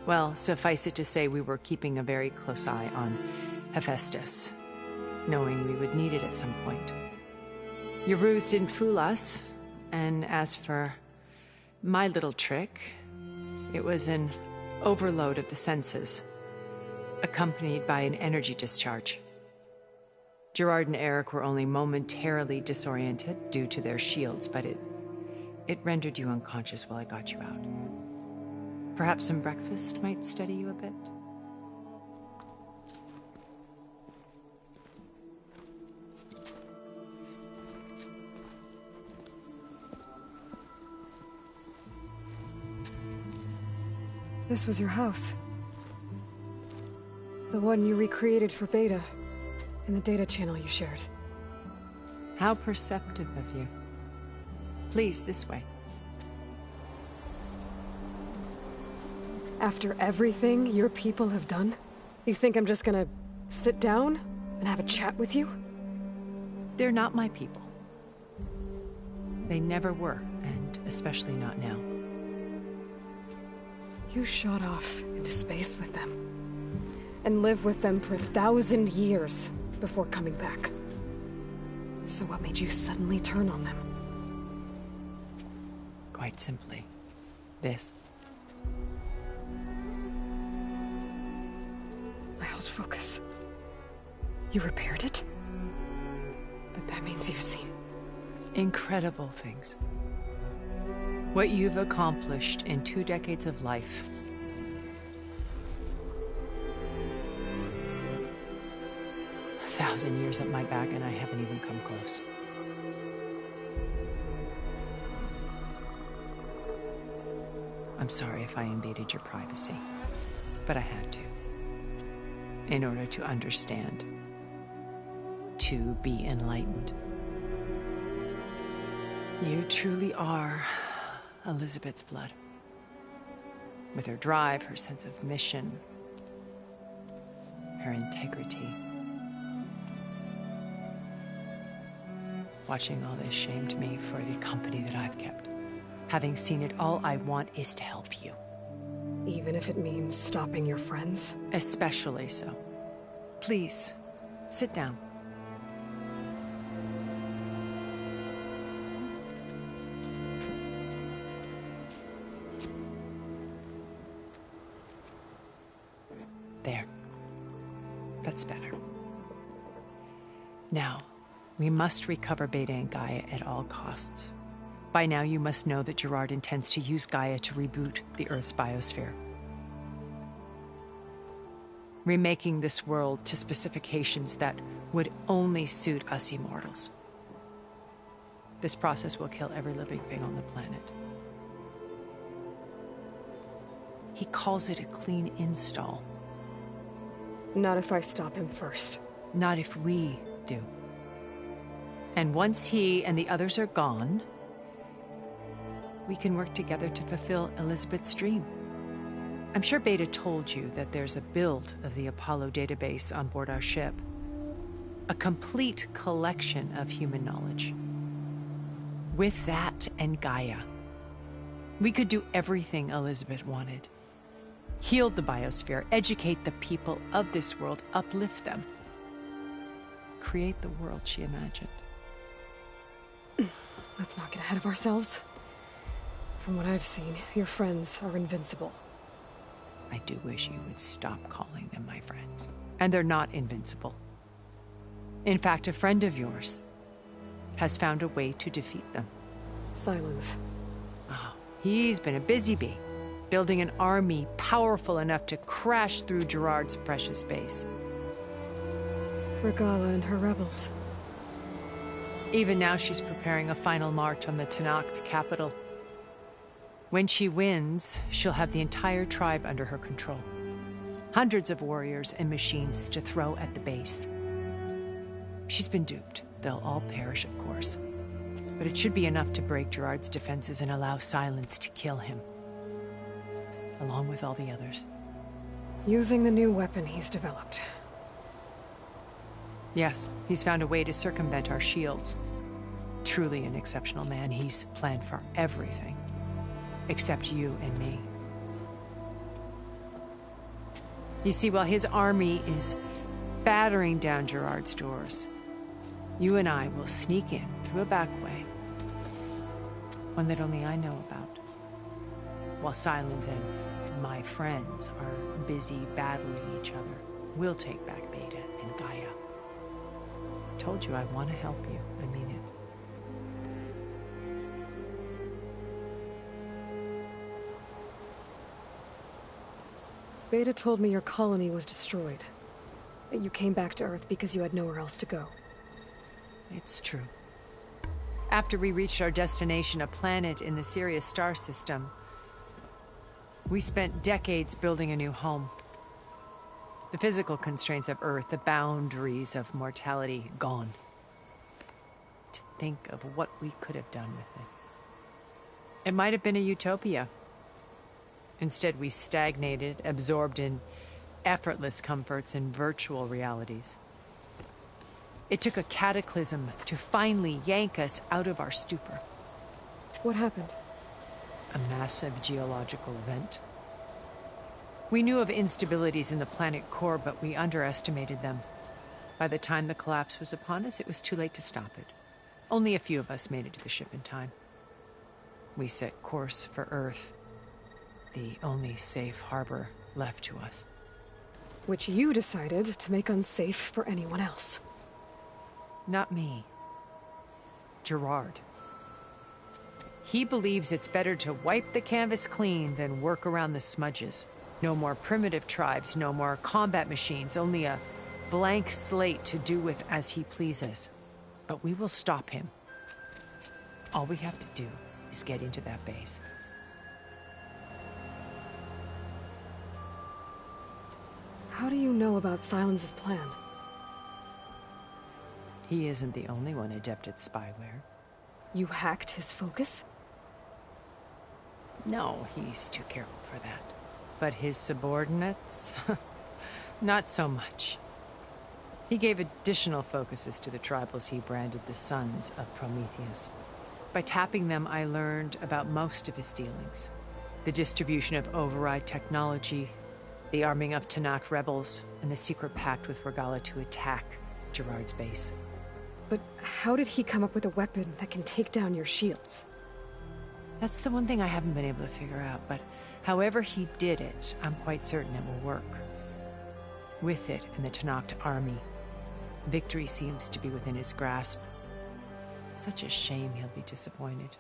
Well, suffice it to say we were keeping a very close eye on Hephaestus, knowing we would need it at some point. Your ruse didn't fool us, and as for my little trick, it was an overload of the senses, accompanied by an energy discharge. Gerard and Eric were only momentarily disoriented due to their shields, but it rendered you unconscious while I got you out. Perhaps some breakfast might steady you a bit? This was your house. The one you recreated for Beta, in the data channel you shared. How perceptive of you. Please, this way. After everything your people have done, you think I'm just gonna sit down and have a chat with you? They're not my people. They never were, and especially not now. You shot off into space with them, and lived with them for 1,000 years before coming back. So what made you suddenly turn on them? Quite simply, this. My old focus. You repaired it? But that means you've seen... incredible things. What you've accomplished in 2 decades of life. A 1,000 years at my back and I haven't even come close. I'm sorry if I invaded your privacy, but I had to. In order to understand. To be enlightened. You truly are Elizabeth's blood. With her drive, her sense of mission, her integrity. Watching all this shamed me for the company that I've kept. Having seen it, all I want is to help you. Even if it means stopping your friends? Especially so. Please, sit down. There. That's better. Now, we must recover Beta and Gaia at all costs. By now, you must know that Gerard intends to use Gaia to reboot the Earth's biosphere. Remaking this world to specifications that would only suit us immortals. This process will kill every living thing on the planet. He calls it a clean install. Not if I stop him first. Not if we do. And once he and the others are gone, we can work together to fulfill Elizabeth's dream. I'm sure Beta told you that there's a build of the Apollo database on board our ship. A complete collection of human knowledge. With that and Gaia, we could do everything Elizabeth wanted. Heal the biosphere, educate the people of this world, uplift them. Create the world she imagined. Let's not get ahead of ourselves. From what I've seen, your friends are invincible. I do wish you would stop calling them my friends. And they're not invincible. In fact, a friend of yours has found a way to defeat them. Silence. Oh, he's been a busy bee, building an army powerful enough to crash through Gerard's precious base. Regala and her rebels. Even now she's preparing a final march on the Tenakth capital. When she wins, she'll have the entire tribe under her control. Hundreds of warriors and machines to throw at the base. She's been duped. They'll all perish, of course. But it should be enough to break Gerard's defenses and allow Silence to kill him. Along with all the others. Using the new weapon he's developed. Yes, he's found a way to circumvent our shields. Truly an exceptional man. He's planned for everything. Except you and me. You see, while his army is battering down Gerard's doors, you and I will sneak in through a back way. One that only I know about. While Silence and my friends are busy battling each other, we'll take back Beta and Gaia. I told you I want to help you. I mean it. Beta told me your colony was destroyed. That you came back to Earth because you had nowhere else to go. It's true. After we reached our destination, a planet in the Sirius star system, we spent decades building a new home. The physical constraints of Earth, the boundaries of mortality, gone. To think of what we could have done with it. It might have been a utopia. Instead, we stagnated, absorbed in effortless comforts and virtual realities. It took a cataclysm to finally yank us out of our stupor. What happened? A massive geological event. We knew of instabilities in the planet core, but we underestimated them. By the time the collapse was upon us, it was too late to stop it. Only a few of us made it to the ship in time. We set course for Earth, the only safe harbor left to us. Which you decided to make unsafe for anyone else. Not me. Gerard. He believes it's better to wipe the canvas clean than work around the smudges. No more primitive tribes, no more combat machines, only a blank slate to do with as he pleases. But we will stop him. All we have to do is get into that base. How do you know about Silence's plan? He isn't the only one adept at spyware. You hacked his focus? No, he's too careful for that. But his subordinates? Not so much. He gave additional focuses to the tribals he branded the Sons of Prometheus. By tapping them, I learned about most of his dealings. The distribution of override technology, the arming of Tanakh rebels, and the secret pact with Regalla to attack Gerard's base. But how did he come up with a weapon that can take down your shields? That's the one thing I haven't been able to figure out, but however he did it, I'm quite certain it will work. With it and the Tanakh army, victory seems to be within his grasp. Such a shame he'll be disappointed.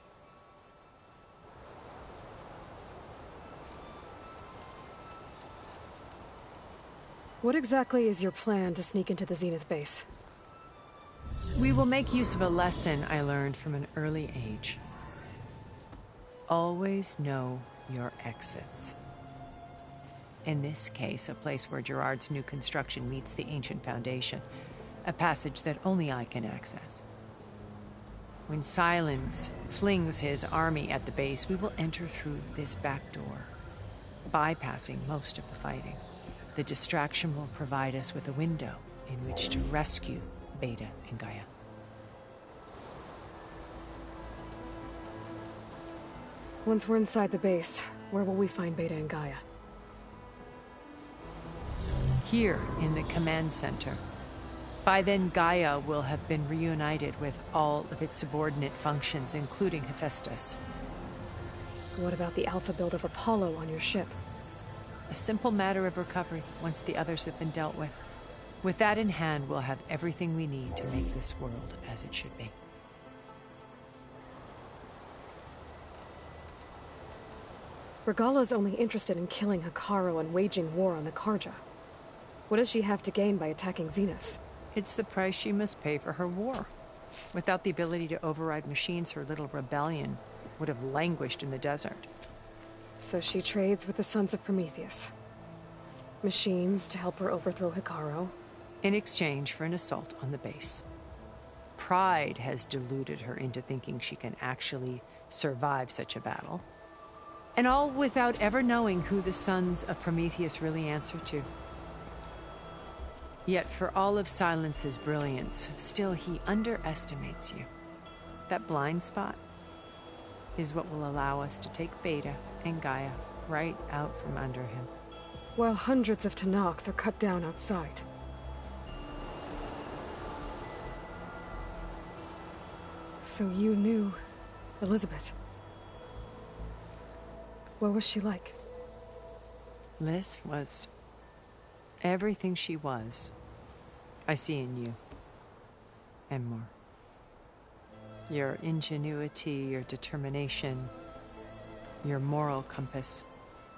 What exactly is your plan to sneak into the Zenith base? We will make use of a lesson I learned from an early age. Always know your exits. In this case, a place where Gerard's new construction meets the ancient foundation, a passage that only I can access. When Silence flings his army at the base, we will enter through this back door, bypassing most of the fighting. The distraction will provide us with a window in which to rescue Beta and Gaia. Once we're inside the base, where will we find Beta and Gaia? Here, in the command center. By then, Gaia will have been reunited with all of its subordinate functions, including Hephaestus. What about the alpha build of Apollo on your ship? A simple matter of recovery, once the others have been dealt with. With that in hand, we'll have everything we need to make this world as it should be. Regalla's only interested in killing Hekarro and waging war on the Karja. What does she have to gain by attacking Zenith? It's the price she must pay for her war. Without the ability to override machines, her little rebellion would have languished in the desert. So she trades with the Sons of Prometheus. Machines to help her overthrow Hekarro. In exchange for an assault on the base. Pride has deluded her into thinking she can actually survive such a battle. And all without ever knowing who the Sons of Prometheus really answer to. Yet for all of Silence's brilliance, still he underestimates you. That blind spot is what will allow us to take Beta and Gaia right out from under him. While hundreds of Tanakh are cut down outside. So you knew Elizabeth. What was she like? Liz was everything she was. I see in you. And more. Your ingenuity, your determination, your moral compass.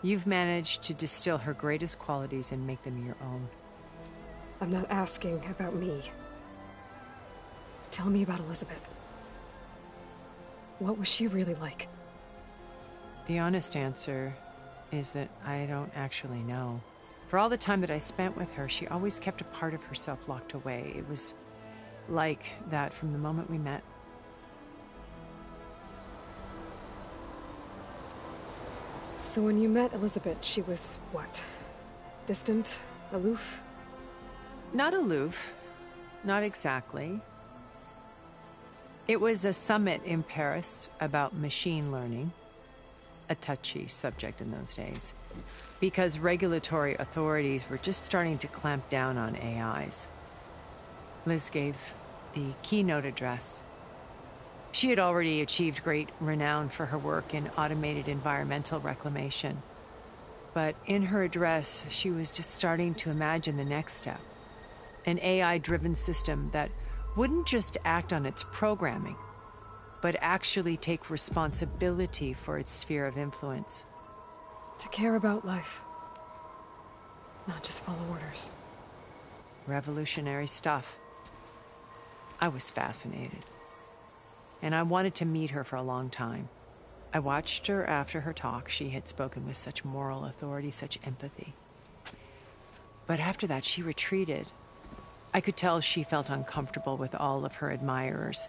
You've managed to distill her greatest qualities and make them your own. I'm not asking about me. Tell me about Elizabeth. What was she really like? The honest answer is that I don't actually know. For all the time that I spent with her, she always kept a part of herself locked away. It was like that from the moment we met. So when you met Elizabeth, she was what? Distant? Aloof? Not aloof. Not exactly. It was a summit in Paris about machine learning, a touchy subject in those days, because regulatory authorities were just starting to clamp down on AIs. Liz gave the keynote address. She had already achieved great renown for her work in automated environmental reclamation. But in her address, she was just starting to imagine the next step. An AI-driven system that wouldn't just act on its programming, but actually take responsibility for its sphere of influence. To care about life. Not just follow orders. Revolutionary stuff. I was fascinated. And I wanted to meet her for a long time. I watched her after her talk. She had spoken with such moral authority, such empathy. But after that, she retreated. I could tell she felt uncomfortable with all of her admirers.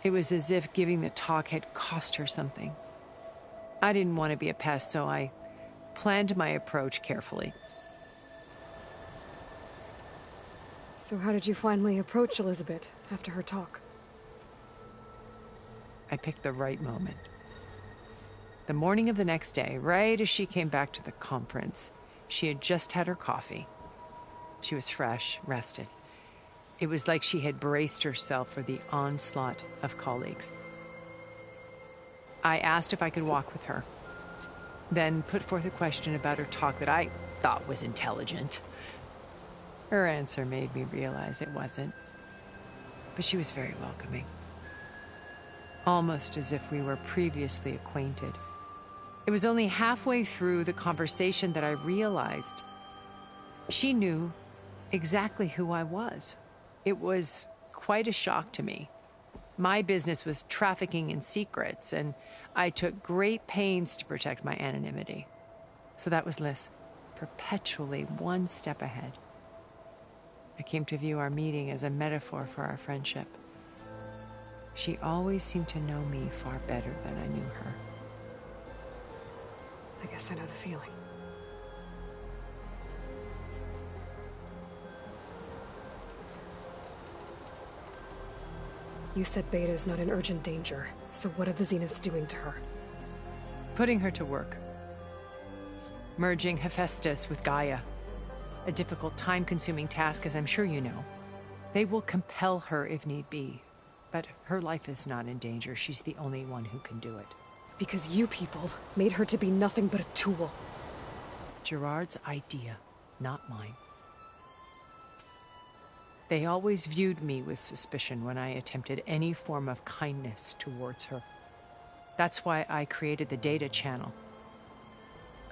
It was as if giving the talk had cost her something. I didn't want to be a pest, so I planned my approach carefully. So how did you finally approach Elizabeth after her talk? I picked the right moment. The morning of the next day, right as she came back to the conference, she had just had her coffee. She was fresh, rested. It was like she had braced herself for the onslaught of colleagues. I asked if I could walk with her, then put forth a question about her talk that I thought was intelligent. Her answer made me realize it wasn't, but she was very welcoming. Almost as if we were previously acquainted. It was only halfway through the conversation that I realized she knew exactly who I was. It was quite a shock to me. My business was trafficking in secrets, and I took great pains to protect my anonymity. So that was Liz, perpetually one step ahead. I came to view our meeting as a metaphor for our friendship. She always seemed to know me far better than I knew her. I guess I know the feeling. You said Beta is not in urgent danger, so what are the Zeniths doing to her? Putting her to work. Merging Hephaestus with Gaia. A difficult, time-consuming task, as I'm sure you know. They will compel her if need be. But her life is not in danger. She's the only one who can do it. Because you people made her to be nothing but a tool. Gerard's idea, not mine. They always viewed me with suspicion when I attempted any form of kindness towards her. That's why I created the data channel.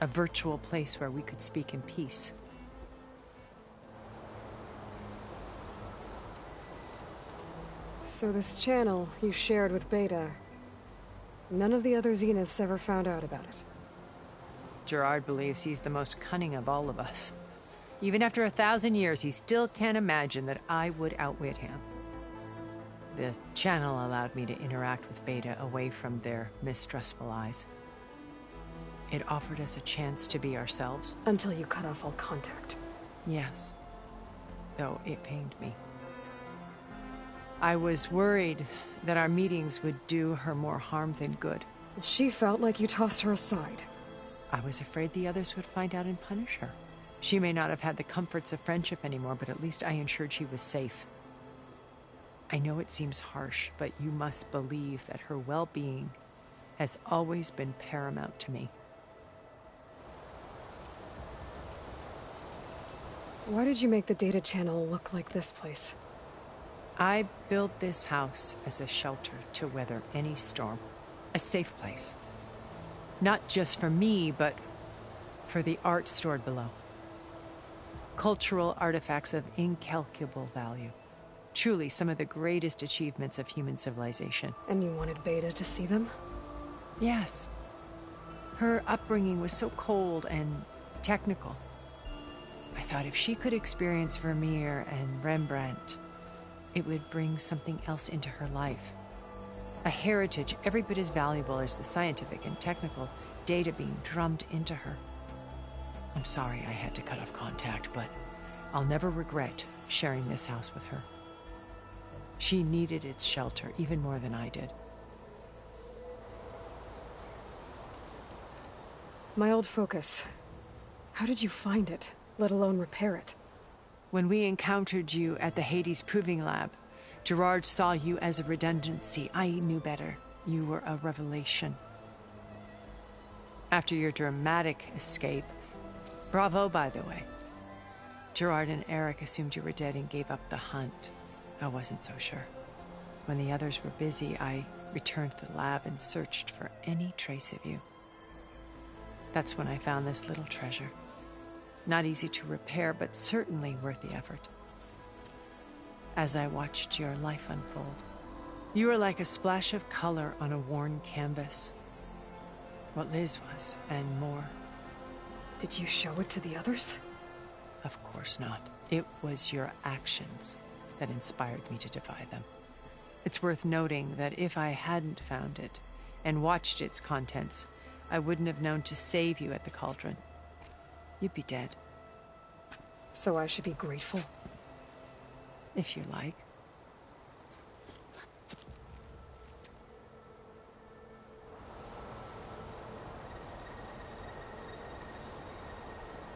A virtual place where we could speak in peace. So this channel you shared with Beta, none of the other Zeniths ever found out about it? Gerard believes he's the most cunning of all of us. Even after 1,000 years, he still can't imagine that I would outwit him. The channel allowed me to interact with Beta away from their mistrustful eyes. It offered us a chance to be ourselves. Until you cut off all contact. Yes. Though it pained me. I was worried that our meetings would do her more harm than good. She felt like you tossed her aside. I was afraid the others would find out and punish her. She may not have had the comforts of friendship anymore, but at least I ensured she was safe. I know it seems harsh, but you must believe that her well-being has always been paramount to me. Why did you make the data channel look like this place? I built this house as a shelter to weather any storm. A safe place. Not just for me, but for the art stored below. Cultural artifacts of incalculable value. Truly some of the greatest achievements of human civilization. And you wanted Beta to see them? Yes. Her upbringing was so cold and technical. I thought if she could experience Vermeer and Rembrandt, it would bring something else into her life. A heritage every bit as valuable as the scientific and technical data being drummed into her. I'm sorry I had to cut off contact, but I'll never regret sharing this house with her. She needed its shelter even more than I did. My old focus. How did you find it, let alone repair it? When we encountered you at the Hades Proving Lab, Gerard saw you as a redundancy. I knew better. You were a revelation. After your dramatic escape, bravo, by the way, Gerard and Eric assumed you were dead and gave up the hunt. I wasn't so sure. When the others were busy, I returned to the lab and searched for any trace of you. That's when I found this little treasure. Not easy to repair, but certainly worth the effort. As I watched your life unfold, you were like a splash of color on a worn canvas. What Liz was, and more. Did you show it to the others? Of course not. It was your actions that inspired me to defy them. It's worth noting that if I hadn't found it and watched its contents, I wouldn't have known to save you at the Cauldron. You'd be dead. So I should be grateful? If you like.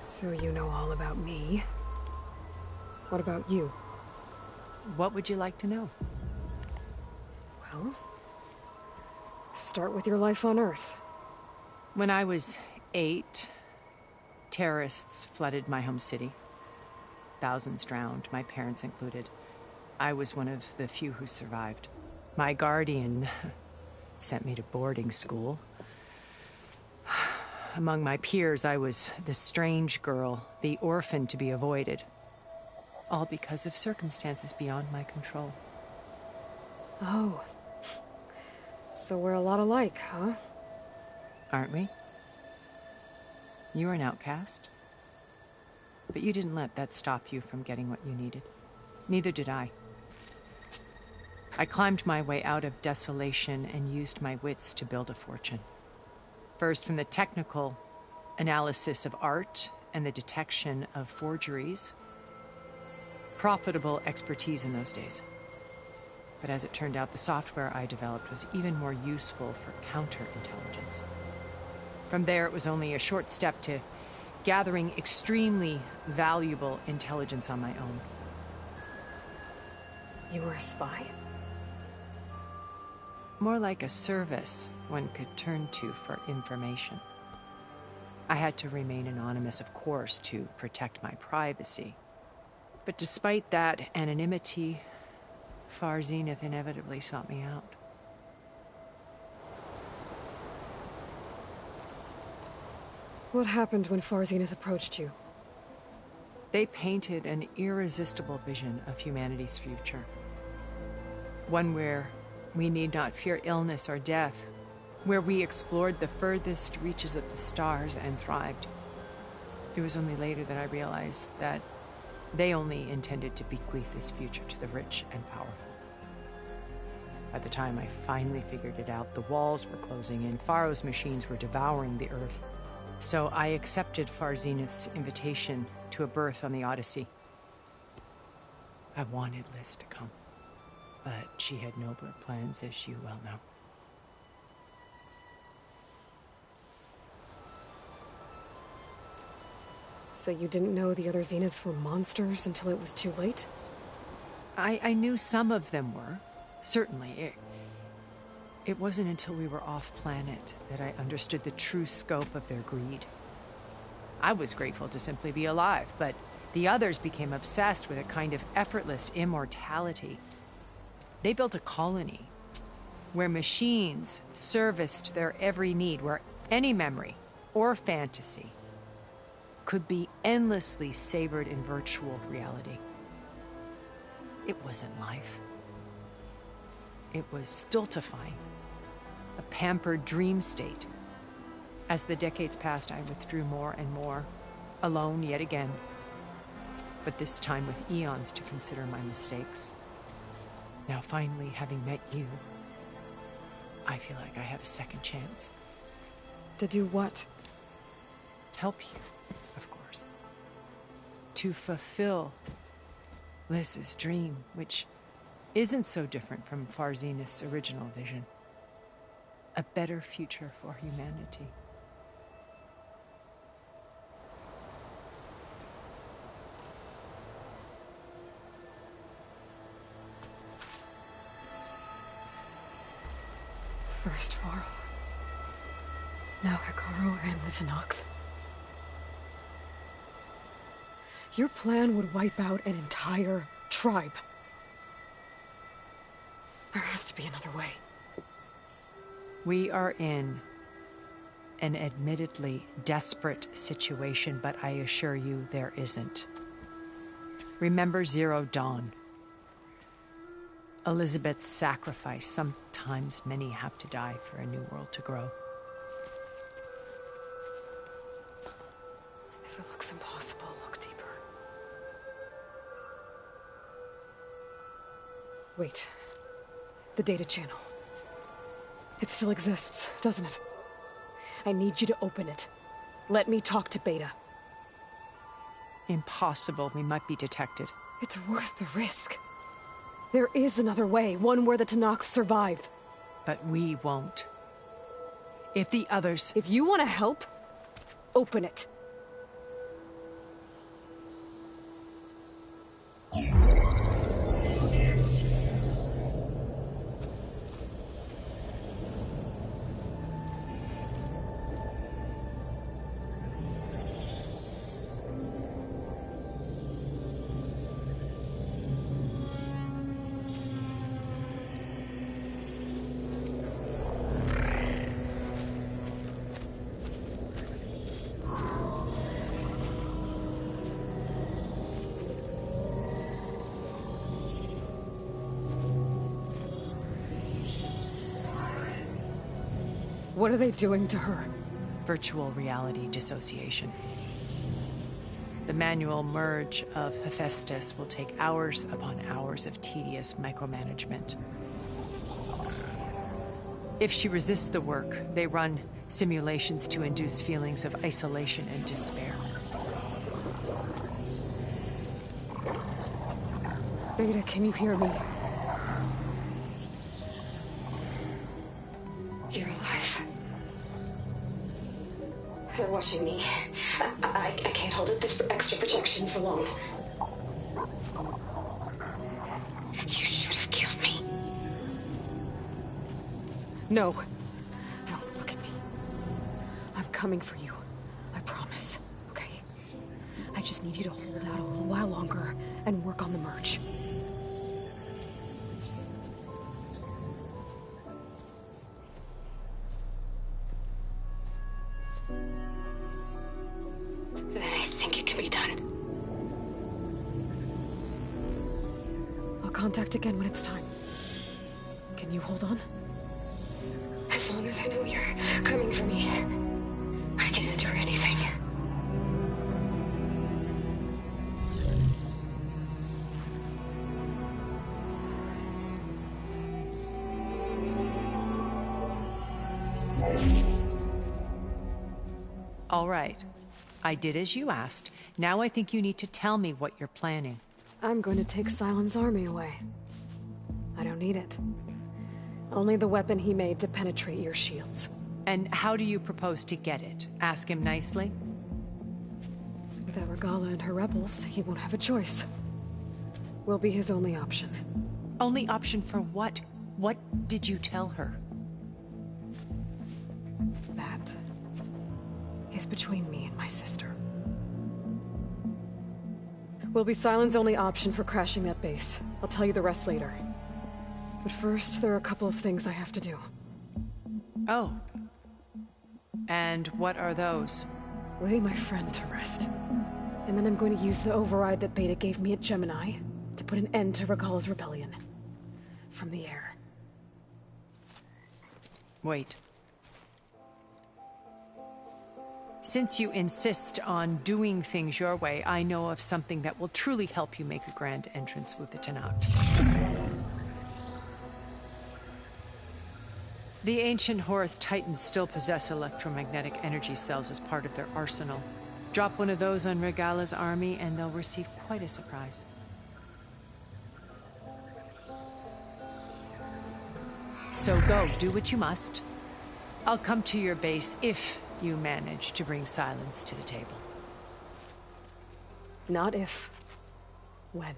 So you know all about me. What about you? What would you like to know? Well, start with your life on Earth. When I was 8, terrorists flooded my home city. Thousands drowned, my parents included. I was one of the few who survived. My guardian sent me to boarding school. Among my peers, I was the strange girl, the orphan to be avoided. All because of circumstances beyond my control. Oh. So we're a lot alike, huh? Aren't we? You were an outcast. But you didn't let that stop you from getting what you needed. Neither did I. I climbed my way out of desolation and used my wits to build a fortune. First, from the technical analysis of art and the detection of forgeries. Profitable expertise in those days. But as it turned out, the software I developed was even more useful for counterintelligence. From there, it was only a short step to gathering extremely valuable intelligence on my own. You were a spy? More like a service one could turn to for information. I had to remain anonymous, of course, to protect my privacy. But despite that anonymity, Far Zenith inevitably sought me out. What happened when Far Zenith approached you? They painted an irresistible vision of humanity's future. One where we need not fear illness or death, where we explored the furthest reaches of the stars and thrived. It was only later that I realized that they only intended to bequeath this future to the rich and powerful. By the time I finally figured it out, the walls were closing in, Pharaoh's machines were devouring the Earth. So I accepted Far Zenith's invitation to a berth on the Odyssey. I wanted Liz to come, but she had nobler plans, as you well know. So you didn't know the other Zeniths were monsters until it was too late? I knew some of them were, certainly. It wasn't until we were off-planet that I understood the true scope of their greed. I was grateful to simply be alive, but the others became obsessed with a kind of effortless immortality. They built a colony where machines serviced their every need, where any memory or fantasy could be endlessly savored in virtual reality. It wasn't life. It was stultifying, a pampered dream state. As the decades passed, I withdrew more and more, alone yet again, but this time with eons to consider my mistakes. Now finally, having met you, I feel like I have a second chance. To do what? Help you, of course. To fulfill Liz's dream, which isn't so different from Far Zenith's original vision. A better future for humanity. First Varl. Now Hekarro and the Tenakth. Your plan would wipe out an entire tribe. There has to be another way. We are in an admittedly desperate situation, but I assure you there isn't. Remember Zero Dawn. Elizabeth's sacrifice. Sometimes many have to die for a new world to grow. If it looks impossible, look deeper. Wait. The data channel. It still exists, doesn't it? I need you to open it. Let me talk to Beta. Impossible. We might be detected. It's worth the risk. There is another way, one where the Tenakth survive. But we won't. If the others... If you want to help, open it. What are they doing to her? Virtual reality dissociation. The manual merge of Hephaestus will take hours upon hours of tedious micromanagement. If she resists the work, they run simulations to induce feelings of isolation and despair. Beta, can you hear me? You're alive. They're watching me. I can't hold up this extra protection for long. You should have killed me. No. No, look at me. I'm coming for you. I promise. Okay? I just need you to hold out a little while longer and work on the merge. Then I think it can be done. I'll contact again when it's time. Can you hold on? As long as I know you're coming for me, I can endure anything. All right. I did as you asked. Now I think you need to tell me what you're planning. I'm going to take Sylens' army away. I don't need it. Only the weapon he made to penetrate your shields. And how do you propose to get it? Ask him nicely? Without Regala and her rebels, he won't have a choice. We'll be his only option. Only option for what? What did you tell her? That is between me and my sister. Will be Sylens' only option for crashing that base. I'll tell you the rest later. But first, there are a couple of things I have to do. Oh. And what are those? Lay my friend to rest. And then I'm going to use the override that Beta gave me at Gemini to put an end to Regala's rebellion. From the air. Wait. Since you insist on doing things your way, I know of something that will truly help you make a grand entrance with the Tenat. The ancient Horus Titans still possess electromagnetic energy cells as part of their arsenal. Drop one of those on Regala's army and they'll receive quite a surprise. So go, do what you must. I'll come to your base if you manage to bring silence to the table. Not if. When.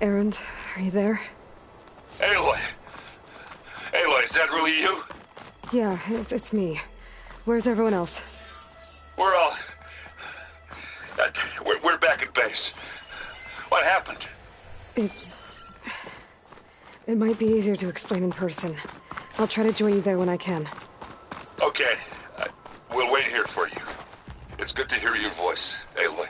Erend, are you there? Aloy! Aloy, is that really you? Yeah, it's me. Where's everyone else? We're all... we're back at base. What happened? It might be easier to explain in person. I'll try to join you there when I can. Okay. We'll wait here for you. It's good to hear your voice, Aloy.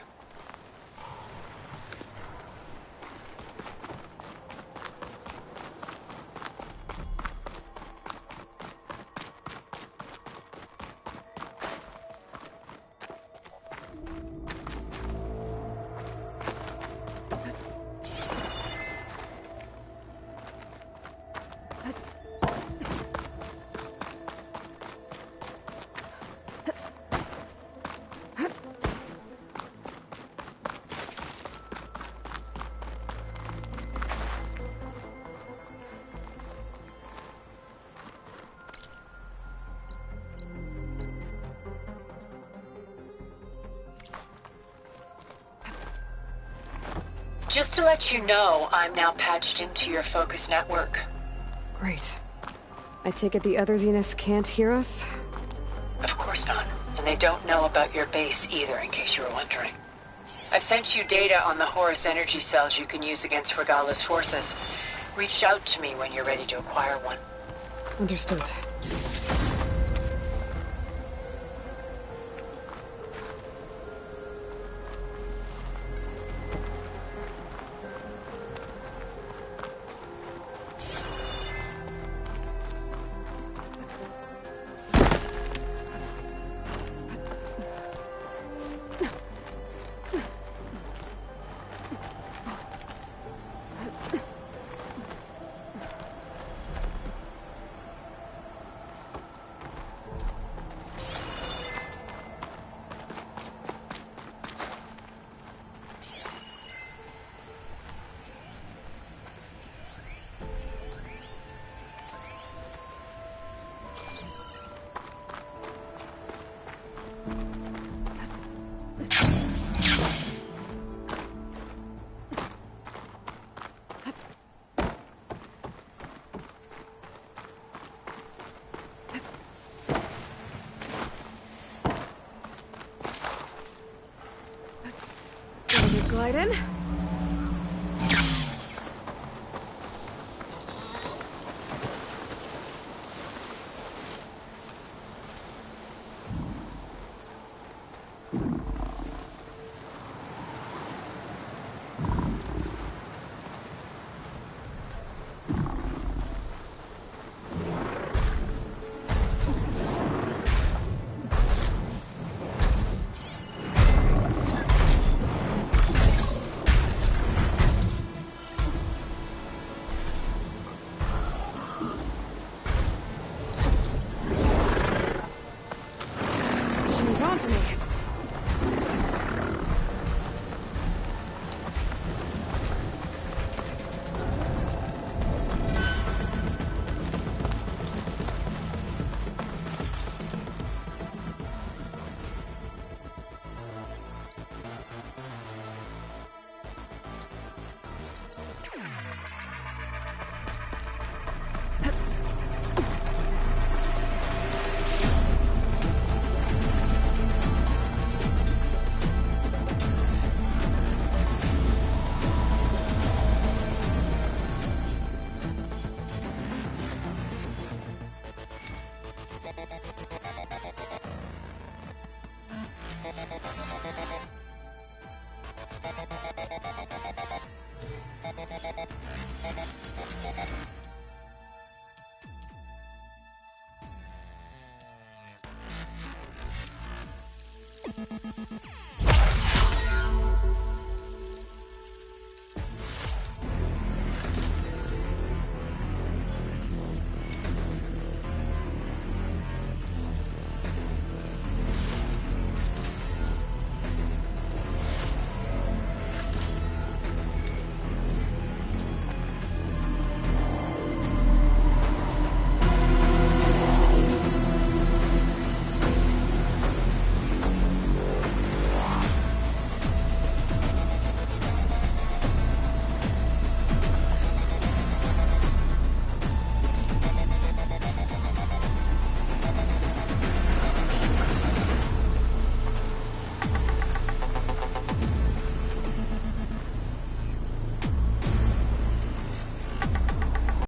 Just to let you know, I'm now patched into your focus network. Great. I take it the other Zeniths can't hear us? Of course not. And they don't know about your base either, in case you were wondering. I've sent you data on the Horus energy cells you can use against Regala's forces. Reach out to me when you're ready to acquire one. Understood. Glide in. She's onto me.